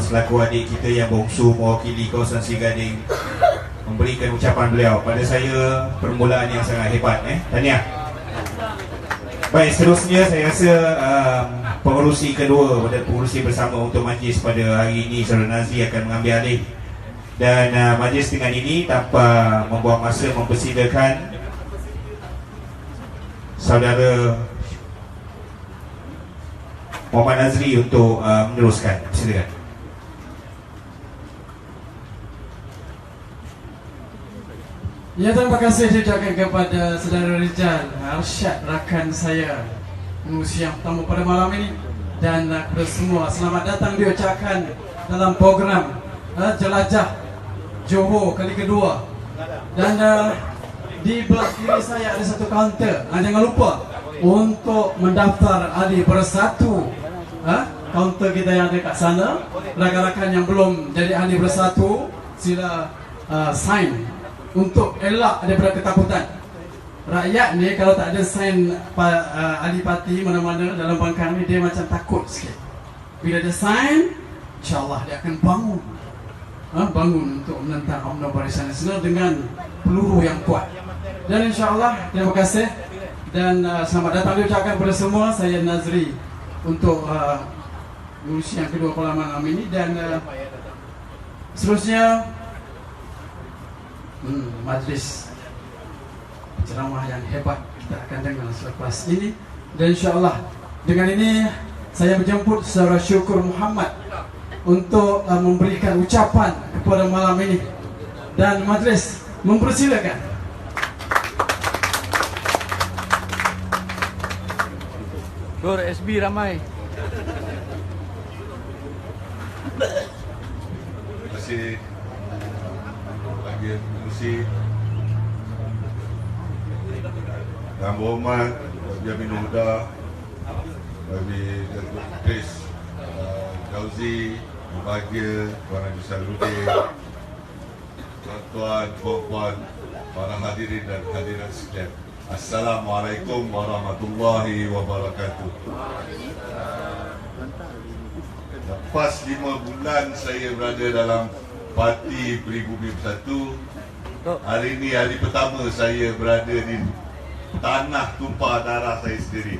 selaku adik kita yang bongsu mewakili kawasan Sea Gading memberikan ucapan beliau pada saya, permulaan yang sangat hebat. Tahniah. Baik, seterusnya saya rasa pengerusi kedua dan pengerusi bersama untuk majlis pada hari ini, Saudara Nazri akan mengambil alih. Dan majlis dengan ini tanpa membuang masa mempersilakan Saudara Muhammad Nazri untuk meneruskan. Silakan. Ya, terima kasih diucapkan kepada Saudara Rizal Arsyad, rakan saya pengurusi yang pertama pada malam ini. Dan kepada semua, selamat datang diucapkan dalam program Jelajah Johor kali kedua. Dan di belah kiri saya ada satu kaunter. Jangan lupa untuk mendaftar ahli bersatu. Kaunter kita yang ada kat sana. Rakan-rakan yang belum jadi ahli bersatu, sila sign untuk elak daripada ketakutan. Rakyat ni kalau tak ada sign ahli parti mana-mana dalam bangkang ni, dia macam takut sikit. Bila ada sign, insyaAllah dia akan bangun. Bangun untuk menentang UMNO Barisan Nasional dengan peluru yang kuat. Dan insyaAllah, terima kasih. Dan selamat datang diucapkan kepada semua. Saya Nazri untuk urusi yang kedua pada malam ini. Dan seterusnya majlis ceramah yang hebat kita akan dengar selepas ini. Dan insyaAllah dengan ini saya menjemput Saudara Syukur Muhammad untuk memberikan ucapan kepada malam ini. Dan majlis mempersilakan. Gor SB ramai. Terima kasih bahagian pengurusi yang berhormat Bagi Amin Huda, Bagi Datuk Chris Gauzi, berbahagia Tuan Haji Saludin, tuan-tuan, puan-puan, para hadirin dan hadirat sekalian. Assalamualaikum warahmatullahi wabarakatuh. Lepas 5 bulan saya berada dalam Parti Peribumi Bersatu, hari ini hari pertama saya berada di tanah tumpah darah saya sendiri.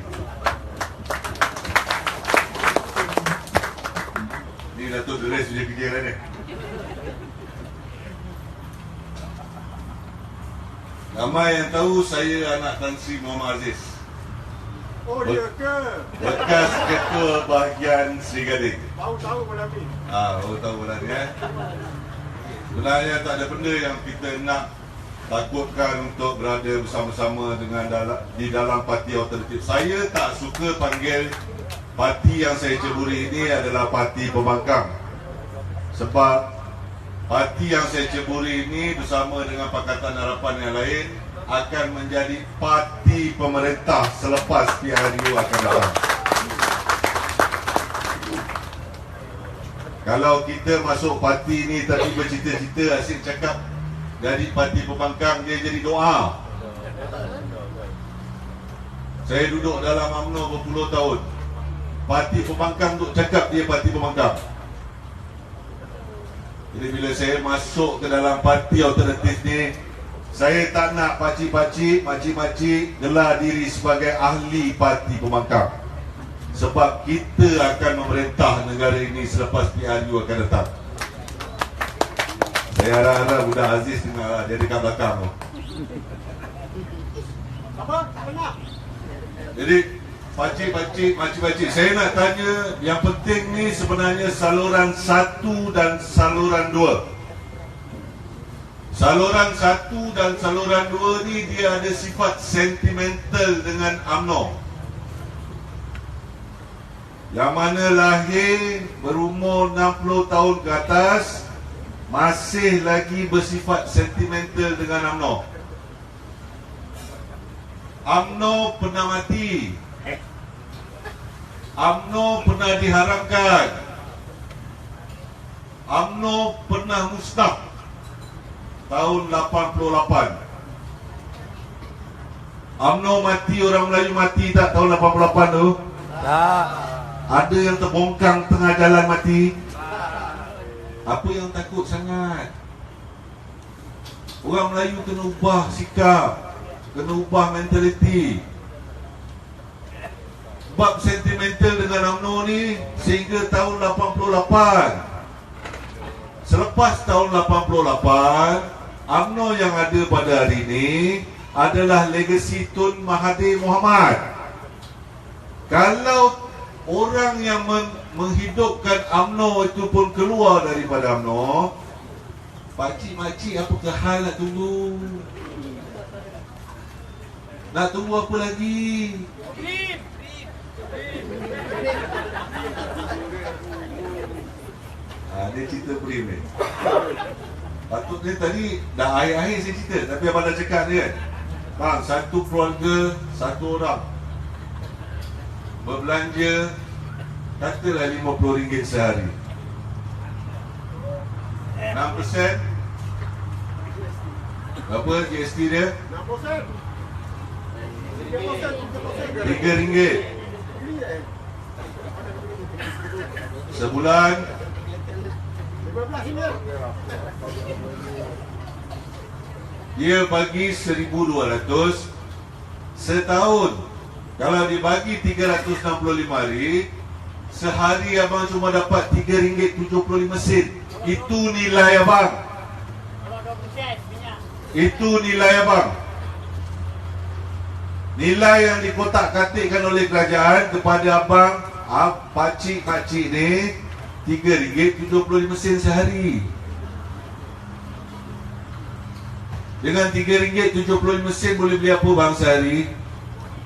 Ni Datuk Deres punya kerja kan ni. Ramai yang tahu saya anak Tan Sri Muhammad Aziz. Oh, dia ke? Bekas Ketua Bahagian Sea Gading. Tahu Abang Amin. Baru tahu Abang ya. Sebenarnya tak ada benda yang kita nak takutkan untuk berada bersama-sama dengan di dalam parti alternatif. Saya tak suka panggil parti yang saya ceburi ini adalah parti pembangkang. Sebab parti yang saya ceburi ini bersama dengan Pakatan Harapan yang lain akan menjadi parti pemerintah selepas PRU akan datang. Kalau kita masuk parti ini tapi bercita-cita asyik cakap jadi parti pembangkang, dia jadi doa. Saya duduk dalam UMNO berpuluh tahun. Parti pembangkang duk cakap dia parti pembangkang. Jadi bila saya masuk ke dalam parti alternatif ni, saya tak nak pakcik-pakcik, makcik-makcik gelar diri sebagai ahli parti pembangkang. Sebab kita akan memerintah negara ini selepas PRU akan datang. Saya harap-harap Budak Aziz dengar, dia dekat belakang tu. Apa? Dengar. Jadi pakcik-pakcik, makcik-makcik, saya nak tanya, yang penting ni sebenarnya saluran 1 dan saluran 2. Saluran 1 dan saluran 2 ni dia ada sifat sentimental dengan UMNO. Yang mana lahir berumur 60 tahun ke atas masih lagi bersifat sentimental dengan UMNO. UMNO pernah mati, UMNO pernah diharamkan, UMNO pernah musnah tahun 88. UMNO mati, orang Melayu mati tak tahun 88 tu? Tak. Ada yang terbongkang tengah jalan mati? Apa yang takut sangat? Orang Melayu kena ubah sikap, kena ubah mentaliti. Bab sentimental dengan UMNO ni sehingga tahun 88. Selepas tahun 88, UMNO yang ada pada hari ini adalah legasi Tun Mahathir Mohamad. Kalau orang yang menghidupkan UMNO itu pun keluar daripada UMNO, pakcik-makcik apakah hal nak tunggu? Nak tunggu apa lagi? Dia cerita prim ni. Patutnya tadi dah akhir-akhir saya cerita, tapi abang dah cakap dia kan, bang, satu keluarga, satu orang berbelanja katalah RM50 sehari, 6% berapa GST dia? 6%. RM3 sebulan. 15 ini. Dia bagi 1,200 setahun. Kalau dibagi 365 hari, sehari abang cuma dapat RM3.75. Itu nilai abang. Itu nilai abang. Nilai yang dikotak-katikkan oleh kerajaan kepada abang, pakcik-pakcik ni, RM3.75 sehari. Dengan RM3.75 boleh beli apa bang sehari?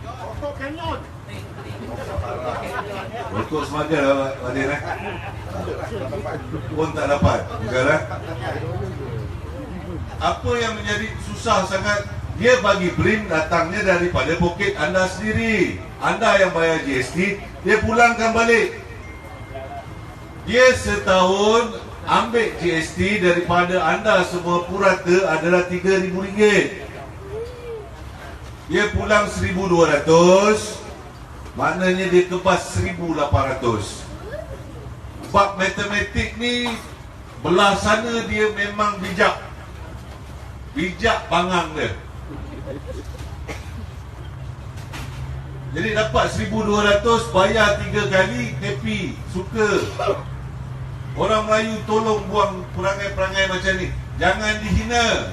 Rokok Canyon. Rokok semada lah Wadir pun tak dapat juga lah. Apa yang menjadi susah sangat, dia bagi BRIM datangnya daripada poket anda sendiri. Anda yang bayar GST, dia pulangkan balik. Dia setahun ambil GST daripada anda semua purata adalah RM3,000. Dia pulang 1,200, maknanya dia kebas 1,800. Bab matematik ni, belah sana dia memang bijak. Bijak bangang dia. Jadi dapat 1,200, bayar 3 kali, happy, suka. Orang Melayu tolong buang perangai-perangai macam ni. Jangan dihina.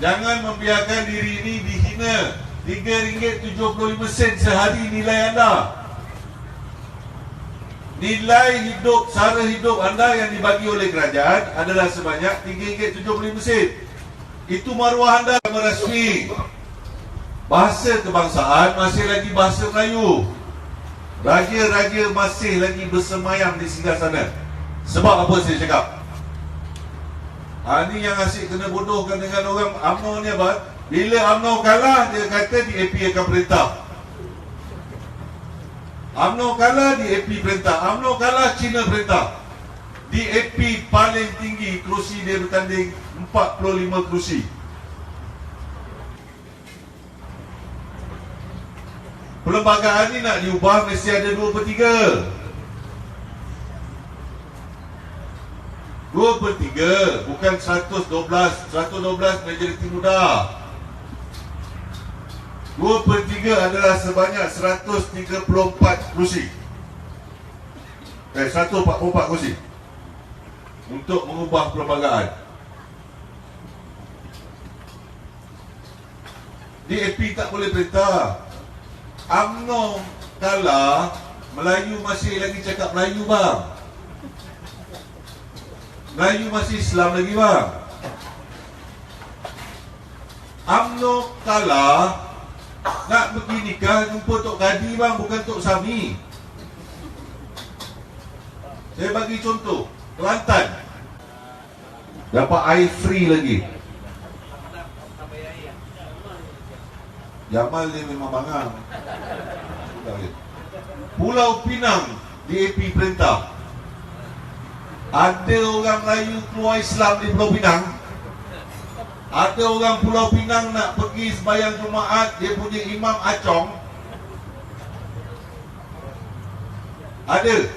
Jangan membiarkan diri ini dihina. RM3.75 sehari nilai anda. Nilai hidup, sara hidup anda yang dibagi oleh kerajaan adalah sebanyak RM3.75. Itu maruah anda rasmi. Bahasa kebangsaan masih lagi bahasa Melayu. Raja-raja masih lagi bersemayam di singgah sana. Sebab apa saya cakap? Ini yang asyik kena bodohkan dengan orang UMNO ni apa? Bila UMNO kalah, dia kata DAP akan perintah. UMNO kalah, DAP perintah. UMNO kalah, Cina perintah. DAP paling tinggi, kerusi dia bertanding 45 kerusi. Perlembagaan ni nak diubah mesti ada 2/3. 2/3 bukan 112. 112 majoriti muda. 2/3 adalah sebanyak 134 kerusi. 144 kerusi untuk mengubah perlembagaan. DAP tak boleh perintah. UMNO kalah, Melayu masih lagi cakap Melayu bang. Melayu masih Islam lagi bang. UMNO kalah, nak pergi nikah jumpa Tok Kadi bang, bukan Tok Sami. Saya bagi contoh, Kelantan dapat air free lagi. Jamal dia memang bangang. Pulau Pinang DAP perintah. Ada orang Melayu keluar Islam di Pulau Pinang. Ada orang Pulau Pinang nak pergi sembahyang Jumaat, dia punya imam acong. Ada.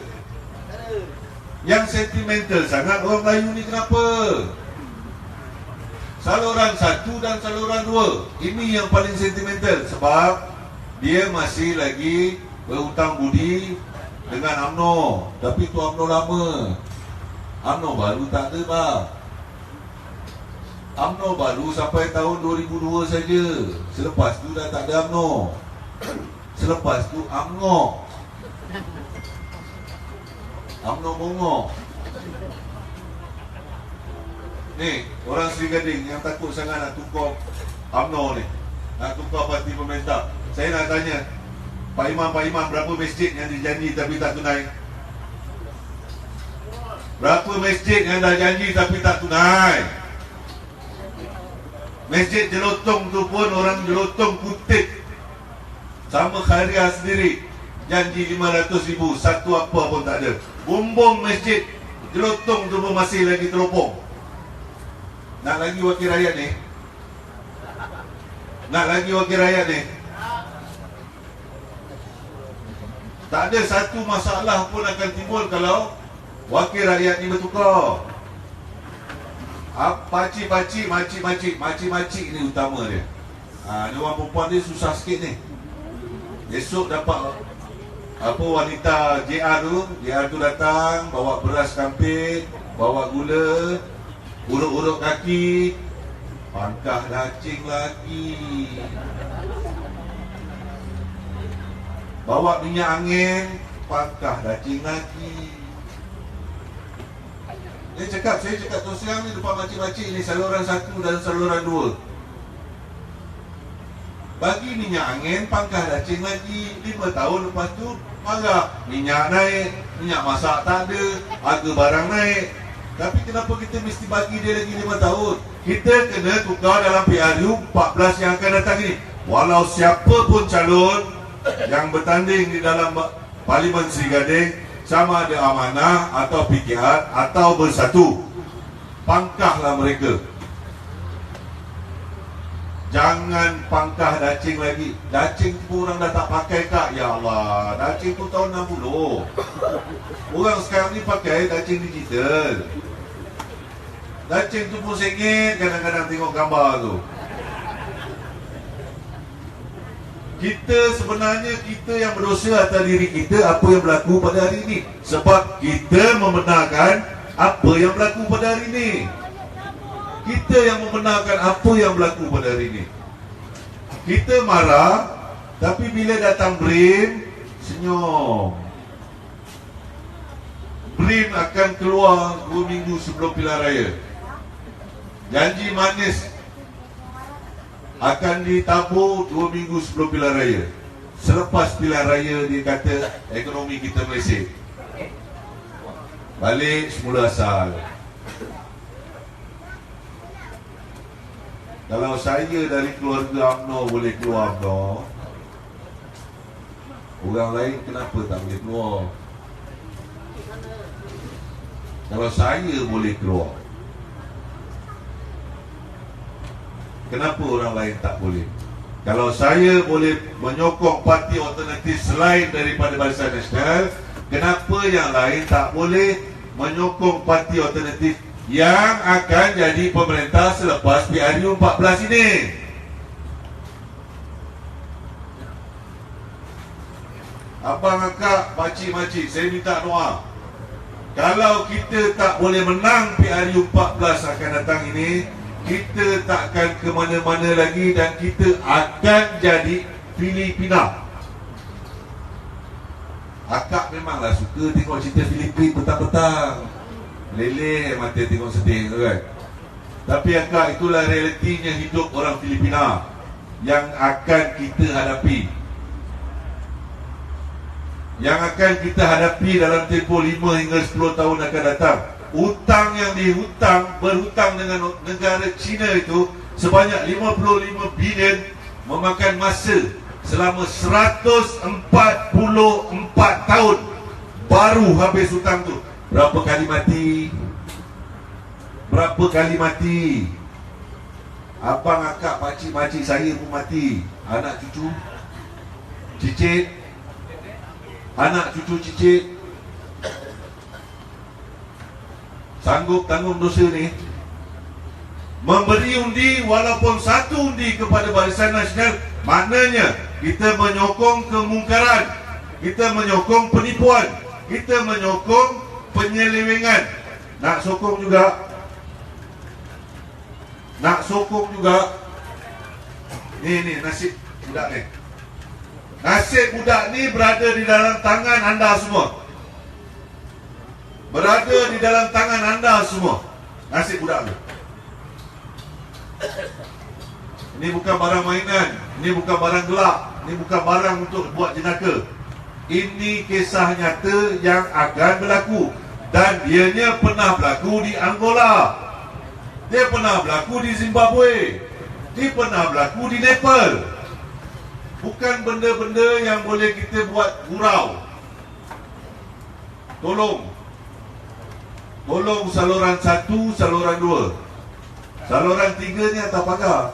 Yang sentimental sangat orang Melayu ni kenapa? Saluran 1 dan saluran 2, ini yang paling sentimental. Sebab dia masih lagi berhutang budi dengan UMNO. Tapi tu UMNO lama, UMNO baru tak ada bang. UMNO baru sampai tahun 2002 saja. Selepas tu dah tak ada UMNO. Selepas tu UMNO bongok. Ni orang Seri Gading yang takut sangat nak tukar UMNO ni, nak tukar parti pemerintah. Saya nak tanya Pak Imam, berapa masjid yang dijanji tapi tak tunai? Berapa masjid yang dah janji tapi tak tunai? Masjid Jelotong tu pun orang Jelotong kutip sama Khairia sendiri, janji 500,000, satu apa pun tak ada. Bumbung masjid Jelotong tu pun masih lagi teropong. Nak lagi wakil rakyat ni? Nak lagi wakil rakyat ni? Tak ada satu masalah pun akan timbul kalau wakil rakyat ni bertukar. Pakcik-pakcik, makcik-makcik ni utama dia. Ni orang perempuan dia susah sikit ni. Esok dapat wanita JR tu datang bawa beras kampit, bawa gula, urut-urut kaki, pangkah dacing lagi, bawa minyak angin, pangkah dacing lagi. Saya cakap terus terang ni depan makcik-makcik ni, saluran 1 dan saluran 2 bagi minyak angin, pangkah dacing lagi. 5 tahun lepas tu marah, minyak naik, minyak masak tak ada, harga barang naik. Tapi kenapa kita mesti bagi dia lagi 5 tahun? Kita kena tukar dalam PRU 14 yang akan datang ini. Walau siapa pun calon yang bertanding di dalam Parlimen Seri Gading, sama ada amanah atau PKR atau bersatu, pangkahlah mereka. Jangan pangkah dacing lagi. Dacing tu orang dah tak pakai kak. Ya Allah, dacing tu tahun 60. Orang sekarang ni pakai dacing digital. Dacing tu pun sengit kadang-kadang tengok gambar tu. Kita sebenarnya, kita yang berdosa atas diri kita apa yang berlaku pada hari ini. Sebab kita membenarkan apa yang berlaku pada hari ini. Kita yang membenarkan apa yang berlaku pada hari ini. Kita marah, tapi bila datang BRIM, senyum. BRIM akan keluar 2 minggu sebelum pilihan raya. Janji manis akan ditabur 2 minggu sebelum pilihan raya. Selepas pilihan raya dia kata ekonomi kita meleset, balik semula asal. Kalau saya dari keluarga UMNO boleh keluar UMNO, orang lain kenapa tak boleh keluar? Kalau saya boleh keluar, kenapa orang lain tak boleh? Kalau saya boleh menyokong parti alternatif selain daripada Barisan Nasional, kenapa yang lain tak boleh menyokong parti alternatif yang akan jadi pemerintah selepas PRU 14 ini? Abang, akak, pakcik-makcik, saya minta doa. Kalau kita tak boleh menang PRU 14 akan datang ini, kita takkan ke mana-mana lagi dan kita akan jadi Filipina. Akak memanglah suka tengok cerita Filipin petang-petang, leleh mata tengok sedih tu kan. Tapi akak, itulah realitinya hidup orang Filipina yang akan kita hadapi, yang akan kita hadapi dalam tempoh 5 hingga 10 tahun akan datang. Hutang yang berhutang dengan negara China itu sebanyak 55 bilion, memakan masa selama 144 tahun baru habis hutang tu. Berapa kali mati? Berapa kali mati? Abang, akak, pakcik, makcik saya pun mati. Anak cucu cicit, anak cucu cicit. sanggup tanggung dosa ni, memberi undi walaupun satu undi kepada Barisan Nasional, maknanya kita menyokong kemungkaran, kita menyokong penipuan, kita menyokong penyelewengan. Nak sokong juga, ni nasib budak ni. Nasib budak ni berada di dalam tangan anda semua. Berada di dalam tangan anda semua. Nasib budak ni. Ini bukan barang mainan, ini bukan barang gelap, ini bukan barang untuk buat jenaka. Ini kisah nyata yang akan berlaku, dan dianya pernah berlaku di Angola, dia pernah berlaku di Zimbabwe, dia pernah berlaku di Nepal. Bukan benda-benda yang boleh kita buat gurau. Tolong saluran 1, saluran 2, saluran 3 ni atas pagar.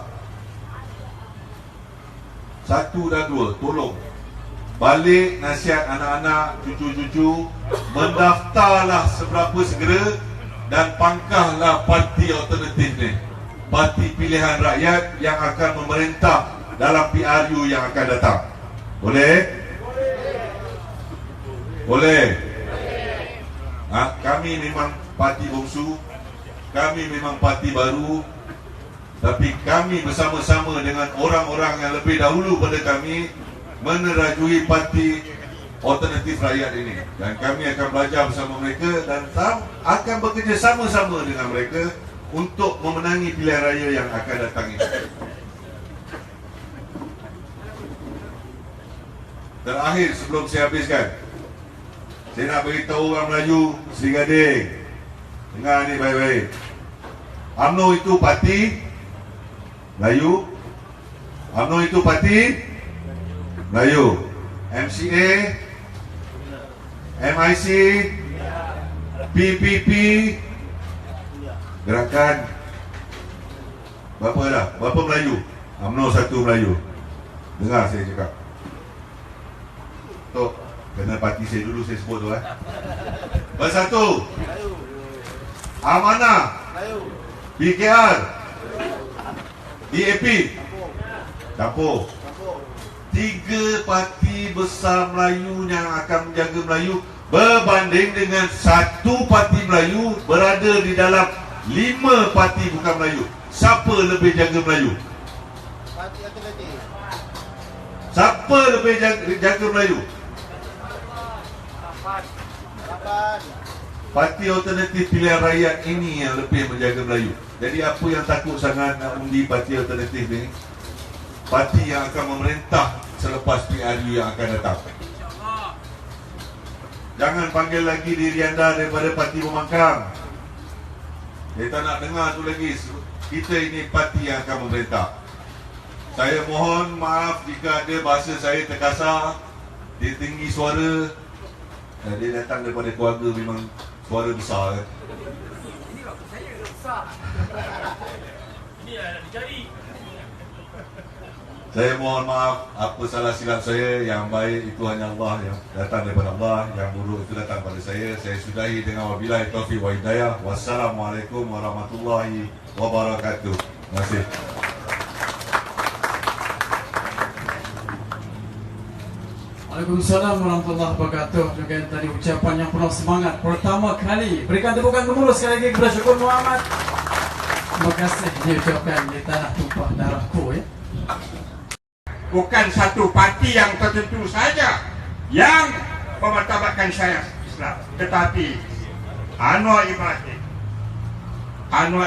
1 dan 2, tolong balik nasihat anak-anak, cucu-cucu, mendaftarlah seberapa segera dan pangkahlah parti alternatif ni, parti pilihan rakyat yang akan memerintah dalam PRU yang akan datang. Boleh? Boleh. Kami memang parti bongsu, kami memang parti baru, tapi kami bersama-sama dengan orang-orang yang lebih dahulu pada kami menerajui parti alternatif rakyat ini, dan kami akan belajar bersama mereka dan akan bekerja sama-sama dengan mereka untuk memenangi pilihan raya yang akan datang ini. Terakhir sebelum saya habiskan, saya nak beritahu orang Melayu, Sri Gading, dengar ni baik-baik. UMNO itu parti Melayu, UMNO itu parti Melayu. MCA, MIC, PPP, gerakan berapa dah? Berapa Melayu? UMNO satu Melayu. Dengar saya cakap. Tok, kena parti saya dulu saya sebut tu Bersatu, Amanah, BKR, DAP, Campur. 3 parti besar Melayu yang akan menjaga Melayu berbanding dengan 1 parti Melayu berada di dalam 5 parti bukan Melayu. Siapa lebih jaga Melayu? Parti alternatif. Siapa lebih jaga Melayu? Parti alternatif pilihan rakyat ini yang lebih menjaga Melayu. Jadi apa yang takut sangat nak undi parti alternatif ni? Parti yang akan memerintah selepas PRU yang akan datang. Jangan panggil lagi diri anda daripada parti pembangkang. Saya tak nak dengar tu lagi. Kita ini parti yang akan memerintah. Saya mohon maaf jika ada bahasa saya terkasar, tinggi suara. Dia datang daripada keluarga memang suara besar. Saya mohon maaf apa salah silap saya. Yang baik itu hanya Allah, yang datang daripada Allah, yang buruk itu datang pada saya. Saya sudahi dengan wabillahi taufiq wa hidayah. Wassalamualaikum warahmatullahi wabarakatuh. Terima kasih. Waalaikumsalam warahmatullahi wabarakatuh. Juga tadi ucapan yang penuh semangat pertama kali. Berikan tepukan gemuruh sekali lagi kepada Syukur Muhammad. Terima kasih diucapkan di tanah tumpah darahku ya. Bukan satu parti yang tertentu saja yang memartabatkan syariat Islam, tetapi Anwar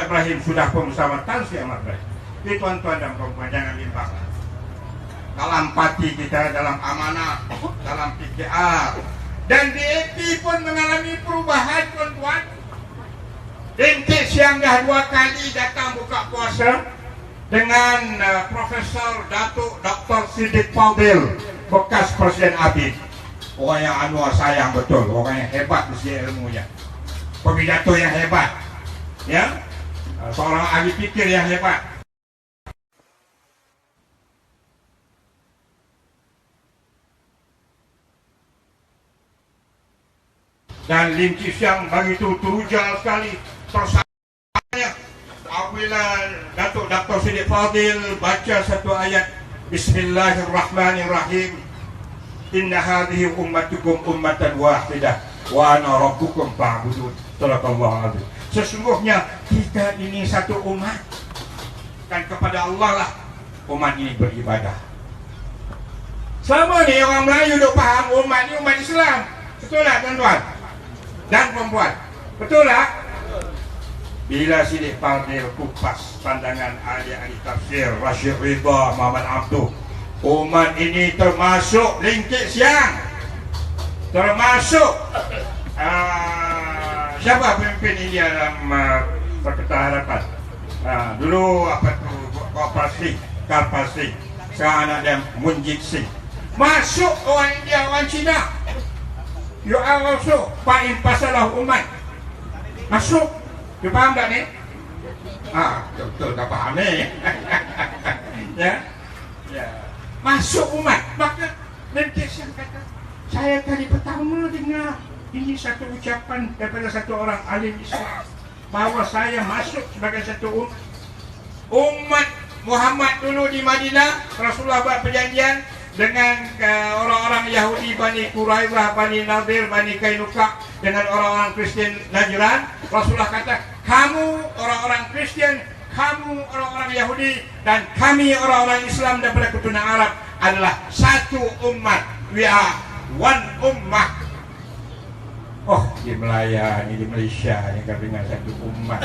Ibrahim sudah pengusaha Tan Sri Ahmad Ibrahim. Jadi tuan-tuan dan puan-puan, jangan bimbang dalam parti kita, dalam Amanah, dalam PKR, dan DAP pun mengalami perubahan tuan-tuan. Rintik siang dah 2 kali datang buka puasa dengan Profesor Datuk Dr. Siddiq Fadil, bekas Presiden ABID. Orang yang Anwar sayang betul, orang yang hebat di segi ilmunya, pidato yang hebat, ya, seorang ahli fikir yang hebat. Dan Lim Chi Siang begitu teruja sekali Tersamanya apabila Datuk Dr. Siddiq Fadil baca satu ayat, Bismillahirrahmanirrahim, Inna hadhihi ummatukum ummatan wahidah wa ana rabbukum fa'budun. Sadaqallahu azim. Sesungguhnya kita ini satu umat, dan kepada Allah lah umat ini beribadah. Selama ni orang Melayu duk faham umat ni umat Islam. Betul tak tuan-tuan dan perempuan? Betul tak? Bila Siddiq Fadil kupas pandangan ahli-ahli tafsir Rashid Ridha, Muhammad Abduh, umat ini termasuk ringkit siang, termasuk siapa pemimpin India dalam Pakatan Harapan? Dulu apa tu, Karpasi, sekarang anak dia Munjit Singh. Masuk orang India, orang Cina. You are also faham pasalah umat. Masuk. You faham tak ni? Betul tak faham ni. Ya. Masuk umat. Maka nanti saya kata, saya kali pertama dengar ini satu ucapan daripada satu orang alim Islam, bahawa saya masuk sebagai satu umat Muhammad. Dulu di Madinah, Rasulullah buat perjanjian dengan orang-orang Yahudi, Bani Quraidah, Bani Nadir, Bani Kainuka, dengan orang-orang Kristian Najran. Rasulullah kata, kamu orang-orang Kristian, kamu orang-orang Yahudi, dan kami orang-orang Islam daripada keturunan Arab adalah satu umat. We are one ummah. Oh, di Melaya ni, di Malaysia ni kan dengan satu umat.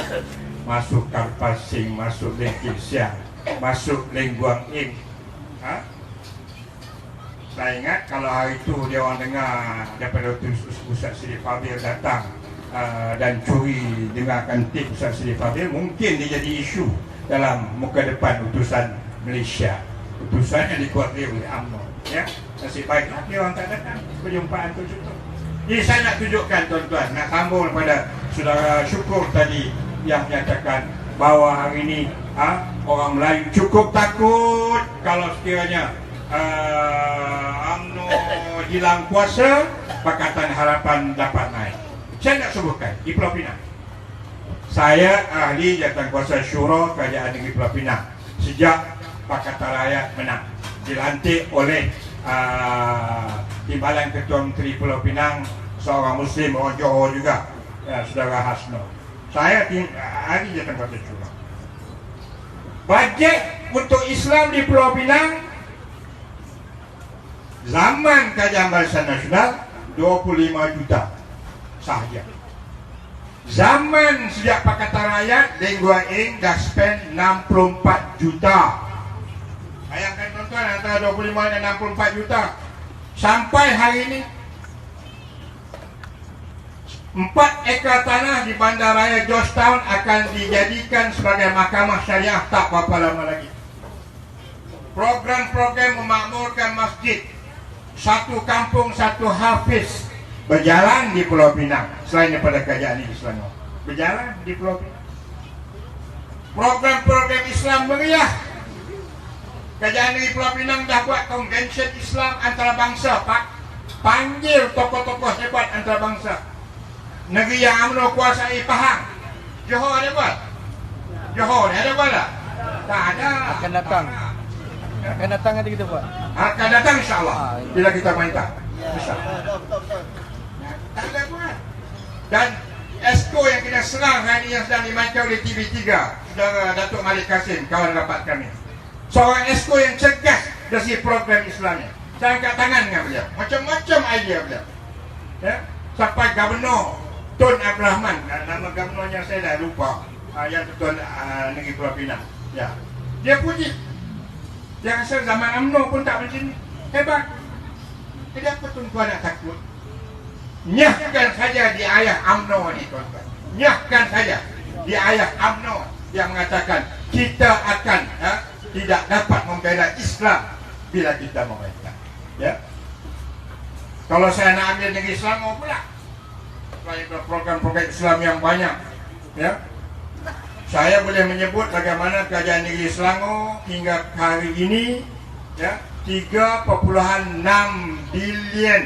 Masuk Karpasing, masuk Lengkit Siang, masuk Lengguang Ing. Saya ingat kalau hari itu dia orang dengar daripada Ustaz Siddiq Fadil datang dan curi dengarkan tip Ustaz Siddiq Fadil, mungkin dia jadi isu dalam muka depan utusan Malaysia. Utusan yang dikuatkan oleh UMNO. Ya, nasib baiklah dia orang tak datang perjumpaan tertutup. Jadi saya nak tunjukkan tuan-tuan, nak sambung pada saudara Syukur tadi yang menyatakan bahawa hari ini orang Melayu cukup takut kalau sekiranya UMNO hilang kuasa, Pakatan Harapan dapat naik. Saya nak sebutkan di Pulau Pinang, saya ahli Jawatankuasa Syura Kerajaan Negeri Pulau Pinang sejak Pakatan Rakyat menang, dilantik oleh Timbalan Ketua Menteri Pulau Pinang, seorang Muslim, orang Johor juga, Saudara Hasno. Saya ahli Jawatankuasa Syura. Bajet untuk Islam di Pulau Pinang zaman Kerajaan Barisan Nasional 25 juta sahaja. Zaman sejak Pakatan Rakyat, Lengguang Ing dah spend 64 juta. Bayangkan tuan-tuan, antara 25 dan 64 juta. Sampai hari ini 4 ekar tanah di Bandaraya Georgetown akan dijadikan sebagai mahkamah syariah tak berapa lama lagi. Program-program memakmurkan masjid, satu kampung satu hafiz berjalan di Pulau Pinang. Selain daripada kerajaan ini Selangor, berjalan di Pulau Pinang. Program-program Islam meriah. Kerajaan negeri Pulau Pinang dah buat konvensyen Islam antarabangsa, panggil tokoh-tokoh hebat antarabangsa. Negeri yang UMNO kuasai Pahang, Johor ada buat? Johor ada buat tak? Tak ada. Akan datang. Akan datang nanti kita buat. Akan datang insyaAllah bila kita minta. InsyaAllah. Tak ada buat. Dan Esko yang kita serang hari ini yang sedang dimainkan oleh TV3, Saudara Datuk Malik Kasim, kawan rapat kami, seorang Esko yang cergas dari segi program Islamnya. Saya angkat tangan dengan beliau, macam-macam idea beliau, ya? Sampai Gubernur Tun Abdul Rahman, nama Gubernurnya saya dah lupa, yang Ketua Negeri Pulau Pinang, ya. Dia puji, dia rasa zaman UMNO pun tak macam ni, hebat. Kenapa tuan-tuan nak takut? Nyahkan saja di ayah UMNO ni tuan-tuan, nyahkan saja di ayah UMNO yang mengatakan kita akan tidak dapat membela Islam bila kita memerintah, ya. Kalau saya nak ambil negeri Selangor pula, program-program Islam yang banyak, ya. Saya boleh menyebut bagaimana kerajaan negeri Selangor hingga hari ini, ya, 3.6 bilion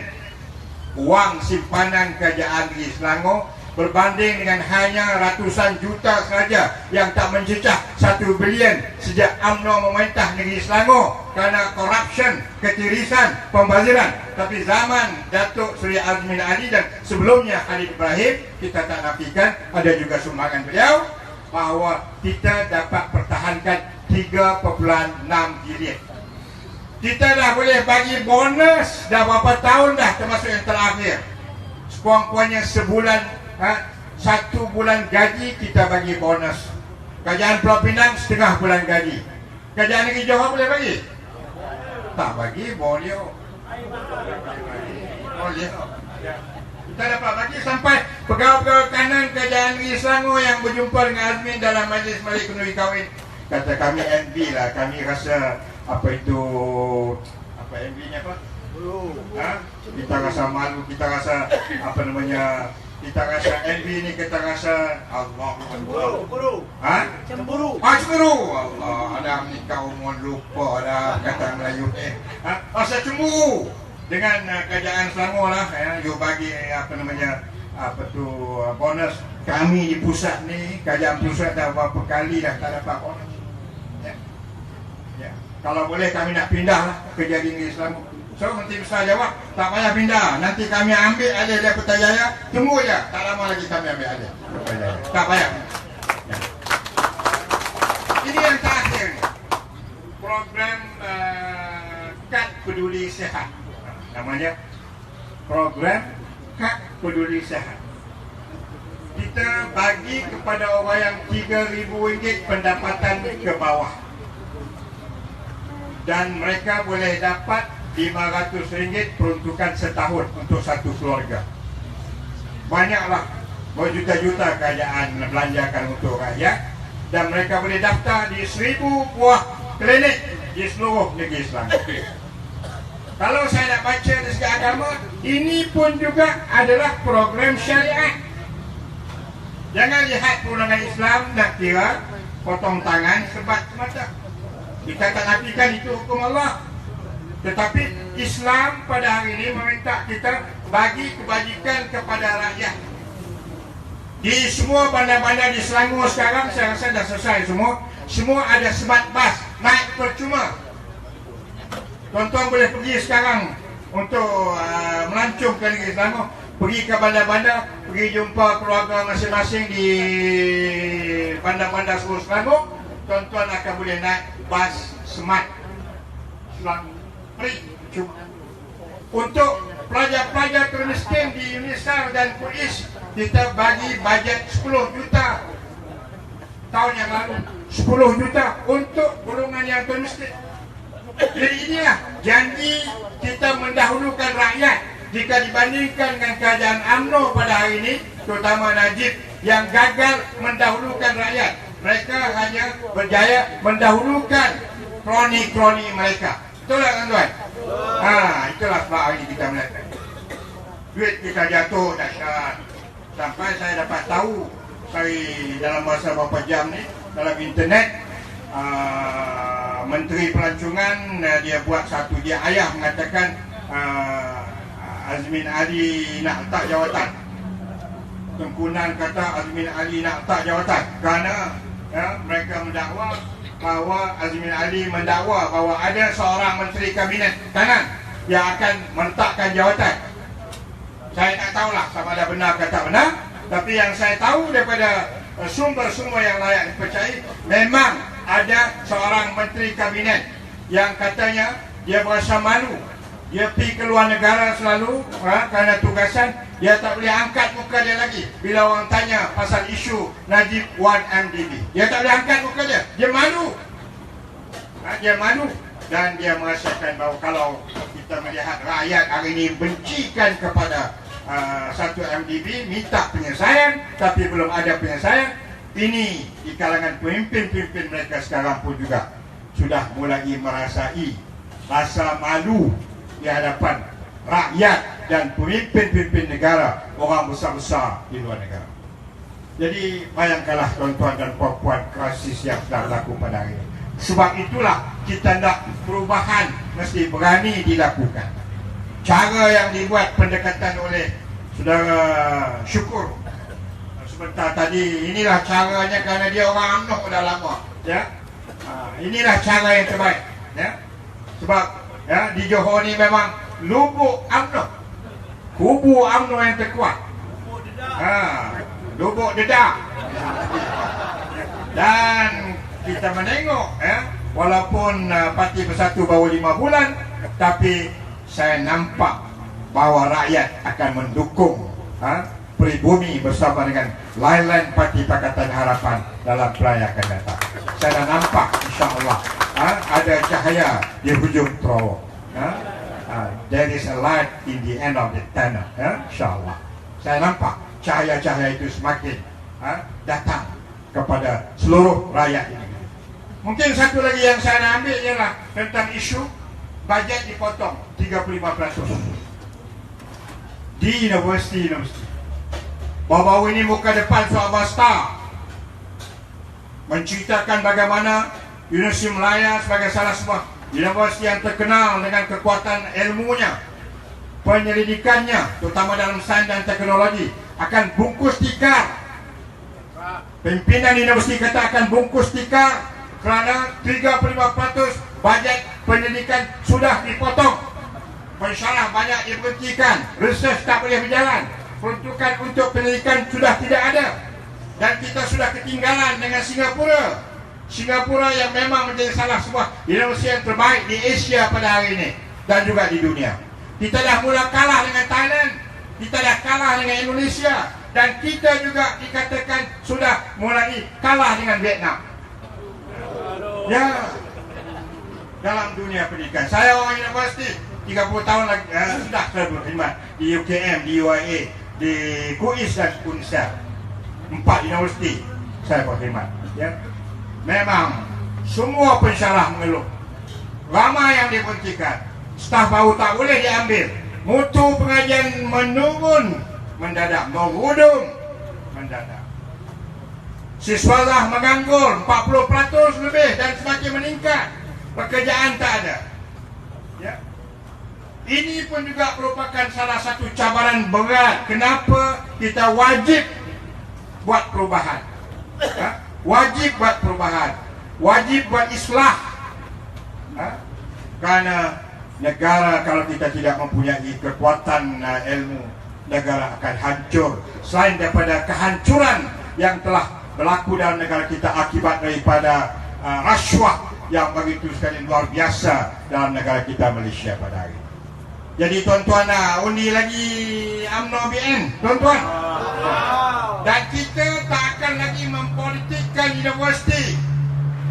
wang simpanan kerajaan negeri Selangor berbanding dengan hanya ratusan juta saja yang tak mencecah 1 bilion sejak UMNO memerintah negeri Selangor kerana korupsi, ketirisan, pembaziran. Tapi zaman Datuk Seri Azmin Ali dan sebelumnya Khalid Ibrahim, kita tak nafikan ada juga sumbangan beliau bahawa kita dapat pertahankan 3.6 bilion. Kita dah boleh bagi bonus dah berapa tahun dah, termasuk yang terakhir. Sekurang-kurangnya sebulan, 1 bulan gaji kita bagi bonus. Kerajaan Pulau Pinang setengah bulan gaji. Kerajaan negeri Johor boleh bagi? Tak bagi, boleh. Boleh. Kita dapat bagi sampai pegawai-pegawai kanan kerajaan negeri Selangor yang berjumpa dengan Azmin dalam majlis Malik Kenduri Kahwin. Kata kami MB lah, kami rasa apa itu, apa MB-nya apa? Kita rasa malu, kita rasa apa namanya, kita rasa MB ni kita rasa Allah cemburu. Cemburu. Cemburu. Allah, ada nikah umur lupa ada kata Melayu rasa cemburu dengan kerajaan Selangor lah you bagi apa namanya, apa tu bonus. Kami di pusat ni, kerajaan pusat dah berapa kali dah tak dapat bonus. Kalau boleh kami nak pindah lah kerja di negeri Selangor. So Menteri Besar jawab, tak payah pindah, nanti kami ambil alih dari Putrajaya, tunggu je, tak lama lagi kami ambil alih Putrajaya, tak payah. Ini yang terakhir, program Kad Peduli Sihat, namanya program Kad Peduli Sihat. Kita bagi kepada orang yang RM3,000 pendapatan ke bawah, dan mereka boleh dapat RM500 peruntukan setahun untuk satu keluarga. Banyaklah, berjuta-juta kerajaan belanjakan untuk rakyat, dan mereka boleh daftar di 1000 buah klinik di seluruh negeri Selangor. Kalau saya nak baca dari segi agama, ini pun juga adalah program syariat. Jangan lihat perundangan Islam nak kira potong tangan sebat semata. Kita tak nafikan itu hukum Allah. Tetapi Islam pada hari ini meminta kita bagi kebajikan kepada rakyat. Di semua bandar-bandar di Selangor sekarang, saya rasa dah selesai semua. Semua ada smart bus, naik percuma. Tuan-tuan boleh pergi sekarang untuk melancong ke negeri Selangor, pergi ke bandar-bandar, pergi jumpa keluarga masing-masing di bandar-bandar seluruh Selangor. Tuan-tuan akan boleh naik bas smart Selangor. Untuk pelajar-pelajar termiskin di UNISAR dan PUIS, kita bagi bajet 10 juta tahun yang lalu, 10 juta untuk golongan yang termiskin. Jadi inilah janji kita mendahulukan rakyat. Jika dibandingkan dengan kerajaan UMNO pada hari ini, terutama Najib yang gagal mendahulukan rakyat, mereka hanya berjaya mendahulukan kroni-kroni mereka. Betul tak tuan-tuan? Itulah sebab hari ini kita melihat duit kita jatuh dahsyat. Sampai saya dapat tahu dalam masa beberapa jam ni dalam internet, Menteri Pelancongan dia buat satu, dia ayah mengatakan Azmin Ali nak letak jawatan. Tengkunan kata Azmin Ali nak letak jawatan kerana mereka mendakwa bahawa Azmin Ali mendakwa bahawa ada seorang menteri kabinet kanan yang akan meletakkan jawatan. Saya tak tahulah sama ada benar atau tak benar, tapi yang saya tahu daripada sumber-sumber yang layak dipercayai, memang ada seorang menteri kabinet yang katanya dia berasa malu. Dia pergi ke luar negara selalu kerana tugasan, dia tak boleh angkat muka dia lagi bila orang tanya pasal isu Najib 1MDB. Dia tak boleh angkat muka dia, dia malu. Dia malu dan dia merasakan bahawa kalau kita melihat rakyat hari ini bencikan kepada satu MDB, minta penyelesaian tapi belum ada penyelesaian. Ini di kalangan pemimpin-pemimpin mereka sekarang pun juga sudah mulai merasai rasa malu di hadapan rakyat dan pemimpin-pemimpin negara, orang besar-besar di luar negara. Jadi bayangkanlah tuan-tuan dan puan-puan krisis yang sedang berlaku pada hari ini. Sebab itulah kita nak perubahan mesti berani dilakukan. Cara yang dibuat pendekatan oleh saudara Syukur sebentar tadi, inilah caranya kerana dia orang UMNO dah lama, ya. Inilah cara yang terbaik, ya. Sebab ya di Johor ni memang lubuk UMNO, kubu UMNO yang terkuat. Lubuk dedak. Dan kita menengok, ya, walaupun Parti Bersatu baru 5 bulan, tapi saya nampak bahawa rakyat akan mendukung Peribumi bersama dengan lain-lain Parti Pakatan Harapan dalam pelaya akan datang. Saya dah nampak, insya-Allah, ada cahaya di hujung terowong. There is a light in the end of the tunnel, insya-Allah. Saya nampak cahaya-cahaya itu semakin datang kepada seluruh rakyat ini. Mungkin satu lagi yang saya nak ambil ialah tentang isu bajet dipotong 35% di universiti. Baru-baru ini muka depan Sahabat Star menceritakan bagaimana Universiti Malaya sebagai salah sebuah universiti yang terkenal dengan kekuatan ilmunya, penyelidikannya, terutama dalam sains dan teknologi, akan bungkus tikar. Pimpinan universiti kata akan bungkus tikar kerana 35% bajet pendidikan sudah dipotong. Pensyarah banyak diberhentikan, research tak boleh berjalan, peruntukan untuk pendidikan sudah tidak ada, dan kita sudah ketinggalan dengan Singapura. Singapura yang memang menjadi salah sebuah universiti yang terbaik di Asia pada hari ini dan juga di dunia. Kita dah mula kalah dengan Thailand, kita dah kalah dengan Indonesia, dan kita juga dikatakan sudah mulai kalah dengan Vietnam. Ya, dalam dunia pendidikan. Saya orang universiti 30 tahun lagi sudah saya berkhidmat di UKM, di UIA, di KUIS dan UNISA. 4 universiti saya berkhidmat, ya. Memang semua pensyarah mengeluh, ramai yang diberhentikan, staf baru tak boleh diambil, mutu pengajian menurun mendadak, merudum mendadak, siswa lah menganggur 40% lebih dan semakin meningkat, pekerjaan tak ada, ya. Ini pun juga merupakan salah satu cabaran berat. Kenapa kita wajib buat perubahan, ya? Wajib buat perubahan, wajib buat islah, kerana negara kalau kita tidak mempunyai kekuatan ilmu, negara akan hancur. Selain daripada kehancuran yang telah berlaku dalam negara kita akibat daripada rasuah yang begitu sekali luar biasa dalam negara kita Malaysia pada hari ini. Jadi tuan-tuan, undi lagi UMNO BN, tuan-tuan. Dan kita tak akan lagi mempolitikkan universiti.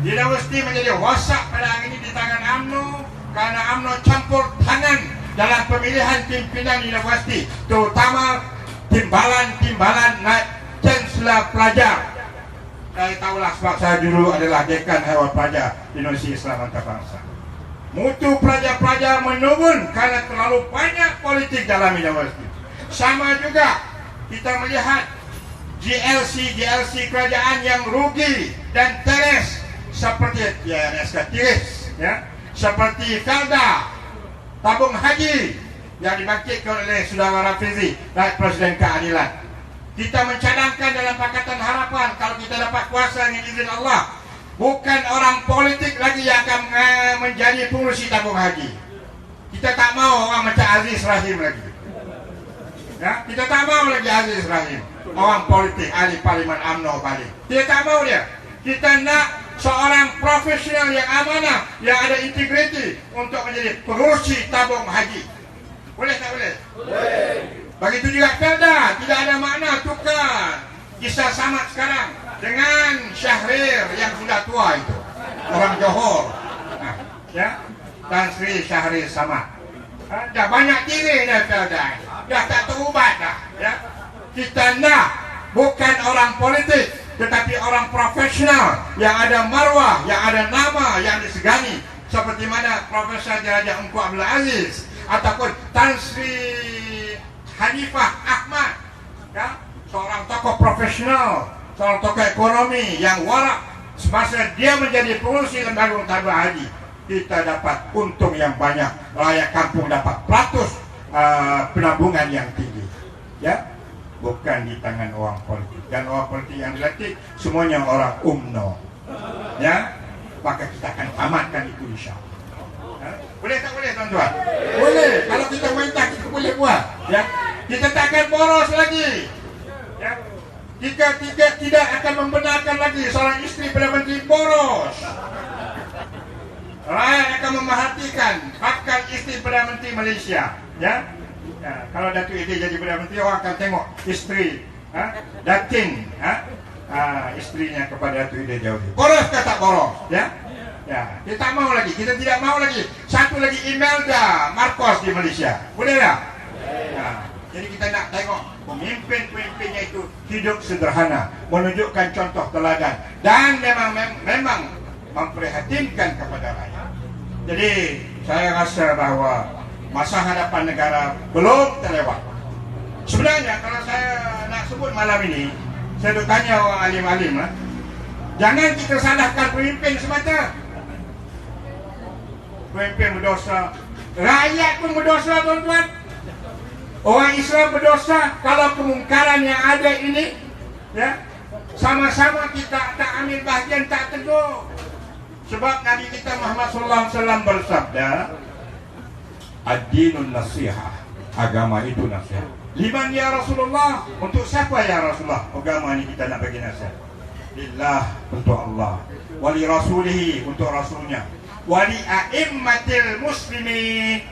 Universiti menjadi wasak pada hari ini di tangan UMNO, kerana UMNO campur tangan dalam pemilihan pimpinan universiti, terutama timbalan naik Chancellor pelajar. Saya tahulah sebab saya dulu adalah dekan Haiwan Pelajar Universiti Islam Antarabangsa. Mutu pelajar-pelajar menurun kerana terlalu banyak politik dalam universiti. Sama juga kita melihat GLC kerajaan yang rugi dan teres, seperti tiris, ya, seperti Felda, tabung haji yang dibangkitkan oleh saudara Rafizi, Rakyat Presiden Keadilan. Kita mencadangkan dalam Pakatan Harapan, kalau kita dapat kuasa dengan izin Allah, bukan orang politik lagi yang akan menjadi pengurusi tabung haji. Kita tak mau orang macam Aziz Rahim lagi, ya? Kita tak mau lagi Aziz Rahim, orang politik, ahli parlimen UMNO balik. Kita tak mau dia. Kita nak seorang profesional yang amanah, yang ada integriti untuk menjadi pengurusi tabung haji. Boleh tak boleh? Boleh. Begitu juga Felda, tidak ada makna tukar kisah Samad sekarang dengan Syahrir yang sudah tua itu, orang Johor, ya, Tan Sri Syahrir Samad. Dah banyak diri dah Felda, dah tak terubat dah, ya. Kita nak bukan orang politik, tetapi orang profesional yang ada marwah, yang ada nama, yang disegani, seperti mana Profesor Diraja Engku Abdul Aziz ataupun Tan Sri Hanifah Ahmad, ya, seorang tokoh profesional, seorang tokoh ekonomi yang warak. Semasa dia menjadi pengurusi lembaga tabung haji, kita dapat untung yang banyak, rakyat kampung dapat peratus penabungan yang tinggi, ya. bukan di tangan orang politik. Dan orang politik yang dilantik semuanya orang UMNO. Ya, maka kita akan tamatkan itu insya-Allah. Boleh tak boleh tuan-tuan? Boleh. Kalau kita minta kita boleh buat. Ya, kita tak akan boros lagi. Ya, kita tidak akan membenarkan lagi seorang isteri Perdana Menteri boros. Rakyat akan memerhatikan bakal isteri Perdana Menteri Malaysia. Ya, kalau Datuk Edi jadi Perdana Menteri, orang akan tengok isteri dating isterinya kepada Datuk Edi Jauhi. Boros ke tak boros? Ya, kita tak mau lagi. Kita tidak mau lagi. Satu lagi Imelda Marcos di Malaysia. Boleh tak? Jadi kita nak tengok pemimpin-pemimpinnya itu hidup sederhana, menunjukkan contoh teladan dan memang memprihatinkan kepada rakyat. Jadi saya rasa bahawa masa hadapan negara belum terlewat. Sebenarnya kalau saya nak sebut malam ini, saya nak tanya orang alim-alim lah, jangan kita salahkan pemimpin semata. Pemimpin berdosa, rakyat pun berdosa tuan-tuan. Orang Islam berdosa kalau kemungkaran yang ada ini, ya, sama-sama kita tak ambil bahagian, tak tegur. Sebab Nabi kita Muhammad SAW bersabda, ad-dinun nasihah, agama itu nasihat. Liman ya Rasulullah, untuk siapa ya Rasulullah agama ini kita nak bagi nasihat? Lillah, untuk Allah. Wali rasulihi, untuk rasulnya. Wali a'immatil muslimin,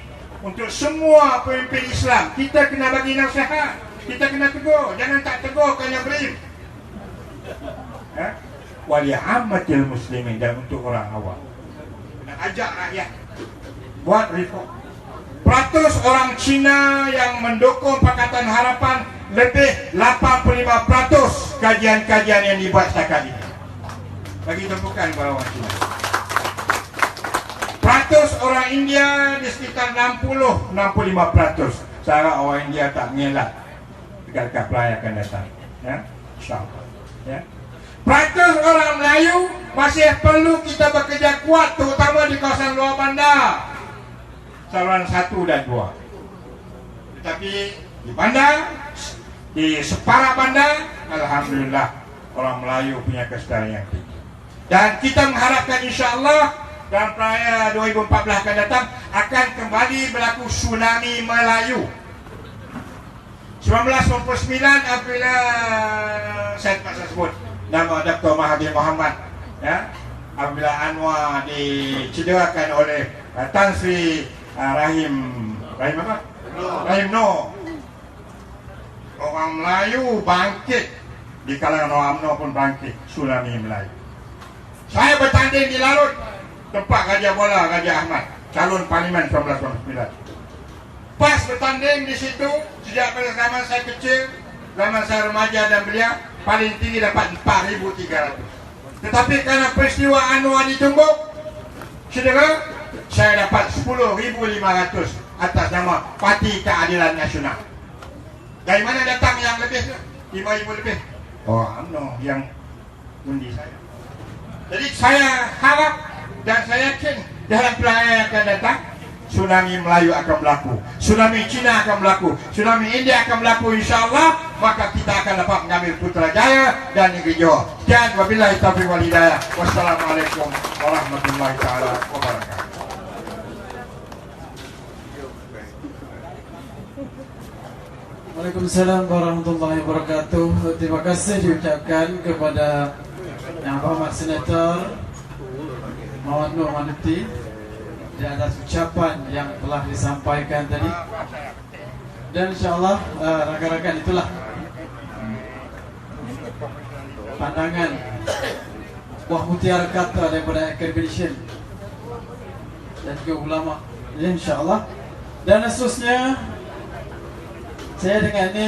untuk semua pemimpin Islam. Kita kena bagi nasihat, kita kena tegur. Jangan tak tegur kerana berim. Wali ammatil muslimin, dan untuk orang awam. Nak ajak rakyat buat reform. Peratus orang Cina yang mendukung Pakatan Harapan lebih 85% kajian-kajian yang dibuat setakat ini. Bagi tumpukan kepada orang Cina. Peratus orang India di sekitar 60-65%. Saya harap orang India tak mengelak dekat pelaya akan datang. Ya, insyaAllah. Ya. Peratus orang Melayu masih perlu kita bekerja kuat, terutama di kawasan luar bandar. Saluran 1 dan 2. Tetapi di bandar, di separuh bandar, alhamdulillah orang Melayu punya kesetaraan yang tinggi. Dan kita mengharapkan insya-Allah dalam perayaan 2014 akan datang akan kembali berlaku tsunami Melayu. 1999 apabila saya terpaksa sebut nama Dr. Mahathir Mohamad, ya, apabila Anwar dicederakan oleh Tan Sri Rahim Noor. Orang Melayu bangkit, di kalangan orang UMNO pun bangkit, tsunami Melayu. Saya bertanding di Larut, tempat Raja Bola Raja Ahmad, calon parlimen 1999. Pas bertanding di situ, sejak pada zaman saya kecil, zaman saya remaja dan belia, paling tinggi dapat 4,300. Tetapi karena peristiwa Anwar ditumbuk, saudara, saya dapat 10,500 atas nama Parti Keadilan Nasional. Dari mana datang yang lebih? 5,000 lebih. Oh, UMNO yang undi saya. Jadi saya harap dan saya yakin dalam perayaan yang akan datang, tsunami Melayu akan berlaku, tsunami Cina akan berlaku, tsunami India akan berlaku insya-Allah, maka kita akan dapat mengambil Putrajaya dan Negeri Johor. Sekian, wabillahi taufiq wal hidayah. Wassalamualaikum warahmatullahi taala wabarakatuh. Waalaikumsalam warahmatullahi wabarakatuh. Terima kasih diucapkan kepada Yang Berhormat Senator Muhammad Noor Mahathir di atas ucapan yang telah disampaikan tadi. Dan insyaAllah rakan-rakan itulah pandangan buah mutiara kata daripada academician dan juga ulama, insyaAllah. Dan khususnya saya dengan ini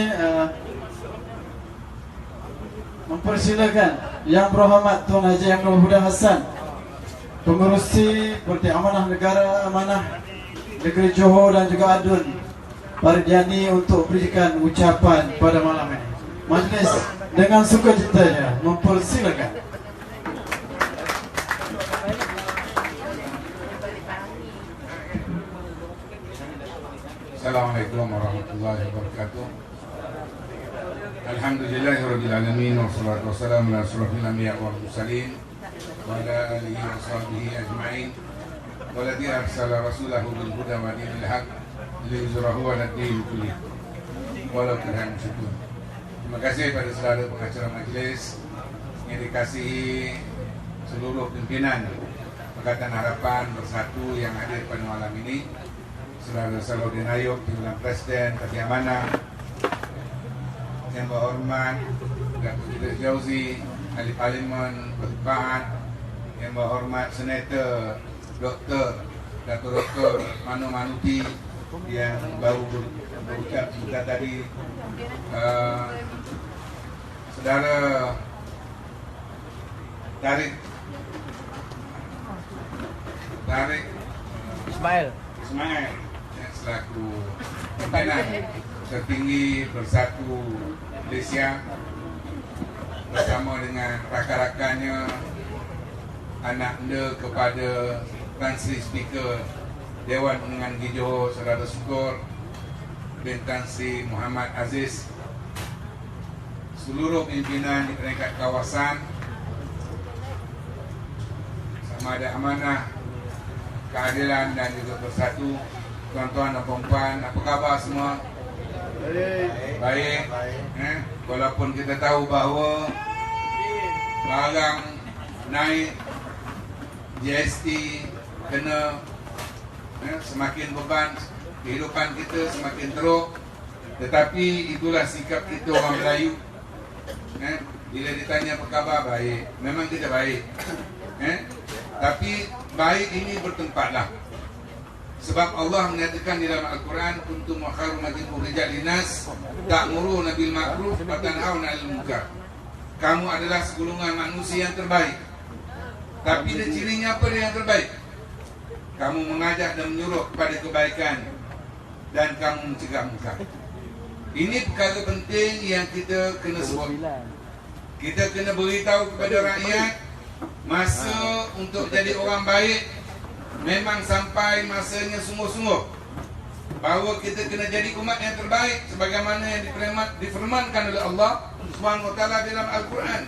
mempersilakan Yang Berhormat Tuan Haji Amnul Huda Hassan, pengurusi Parti Amanah Negara Amanah Negeri Johor dan juga Adun Pardiani, untuk berikan ucapan pada malam ini. Majlis dengan sukacitanya mempersilakan. Assalamualaikum warahmatullahi wabarakatuh. Alhamdulillahirabbil alamin wassalatu wassalamu ala asyrofil anbiya wal mursalin wa ala alihi wa sahbihi ajma'in. Walladzi arsala rasulahu bil huda wa dinil haq liyuzhirahu 'ala ad-din kullih walau karihal musyrikun. Terima kasih pada saudara pengacara majlis yang dikasihi seluruh pimpinan Pakatan Harapan Bersatu yang hadir pada malam ini. Saudara Salahuddin Ayub, Timbalan Presiden, Tati Amanah, yang berhormat Datuk Idris Jauzi, Ahli Parlimen Pertumpahan, yang berhormat Senator Dr. Manu Manuti yang baru berucap juga tadi, Saudara Tarik Ismail yang selaku pimpinan tertinggi Bersatu Malaysia bersama dengan rakan-rakannya, anak anda kepada Tan Sri Speaker Dewan Undangan Negeri Johor Saudara Syukur bin Tan Sri Muhammad Aziz, seluruh pimpinan di peringkat kawasan, sama ada amanah, keadilan dan juga bersatu. Tuan-tuan dan puan-puan, apa khabar semua? Baik. Walaupun kita tahu bahawa barang naik, GST kena, semakin beban kehidupan kita semakin teruk, tetapi itulah sikap kita orang Melayu. Bila ditanya apa khabar, baik. Memang kita baik. Tapi baik ini bertempatlah. Sebab Allah menyatakan di dalam Al-Quran, kuntum khairum ukhrijat linnas ta'muruna bil ma'ruf wa tanhauna 'anil munkar. Kamu adalah segolongan manusia yang terbaik. Tapi ada cirinya apa yang terbaik? Kamu mengajak dan menyuruh kepada kebaikan dan kamu mencegah munkar. Ini perkara penting yang kita kena sebut. Kita kena beritahu kepada rakyat, masa untuk jadi orang baik memang sampai masanya sungguh-sungguh, bahawa kita kena jadi umat yang terbaik sebagaimana yang difirmankan oleh Allah Subhanahu wa taala dalam Al-Quran.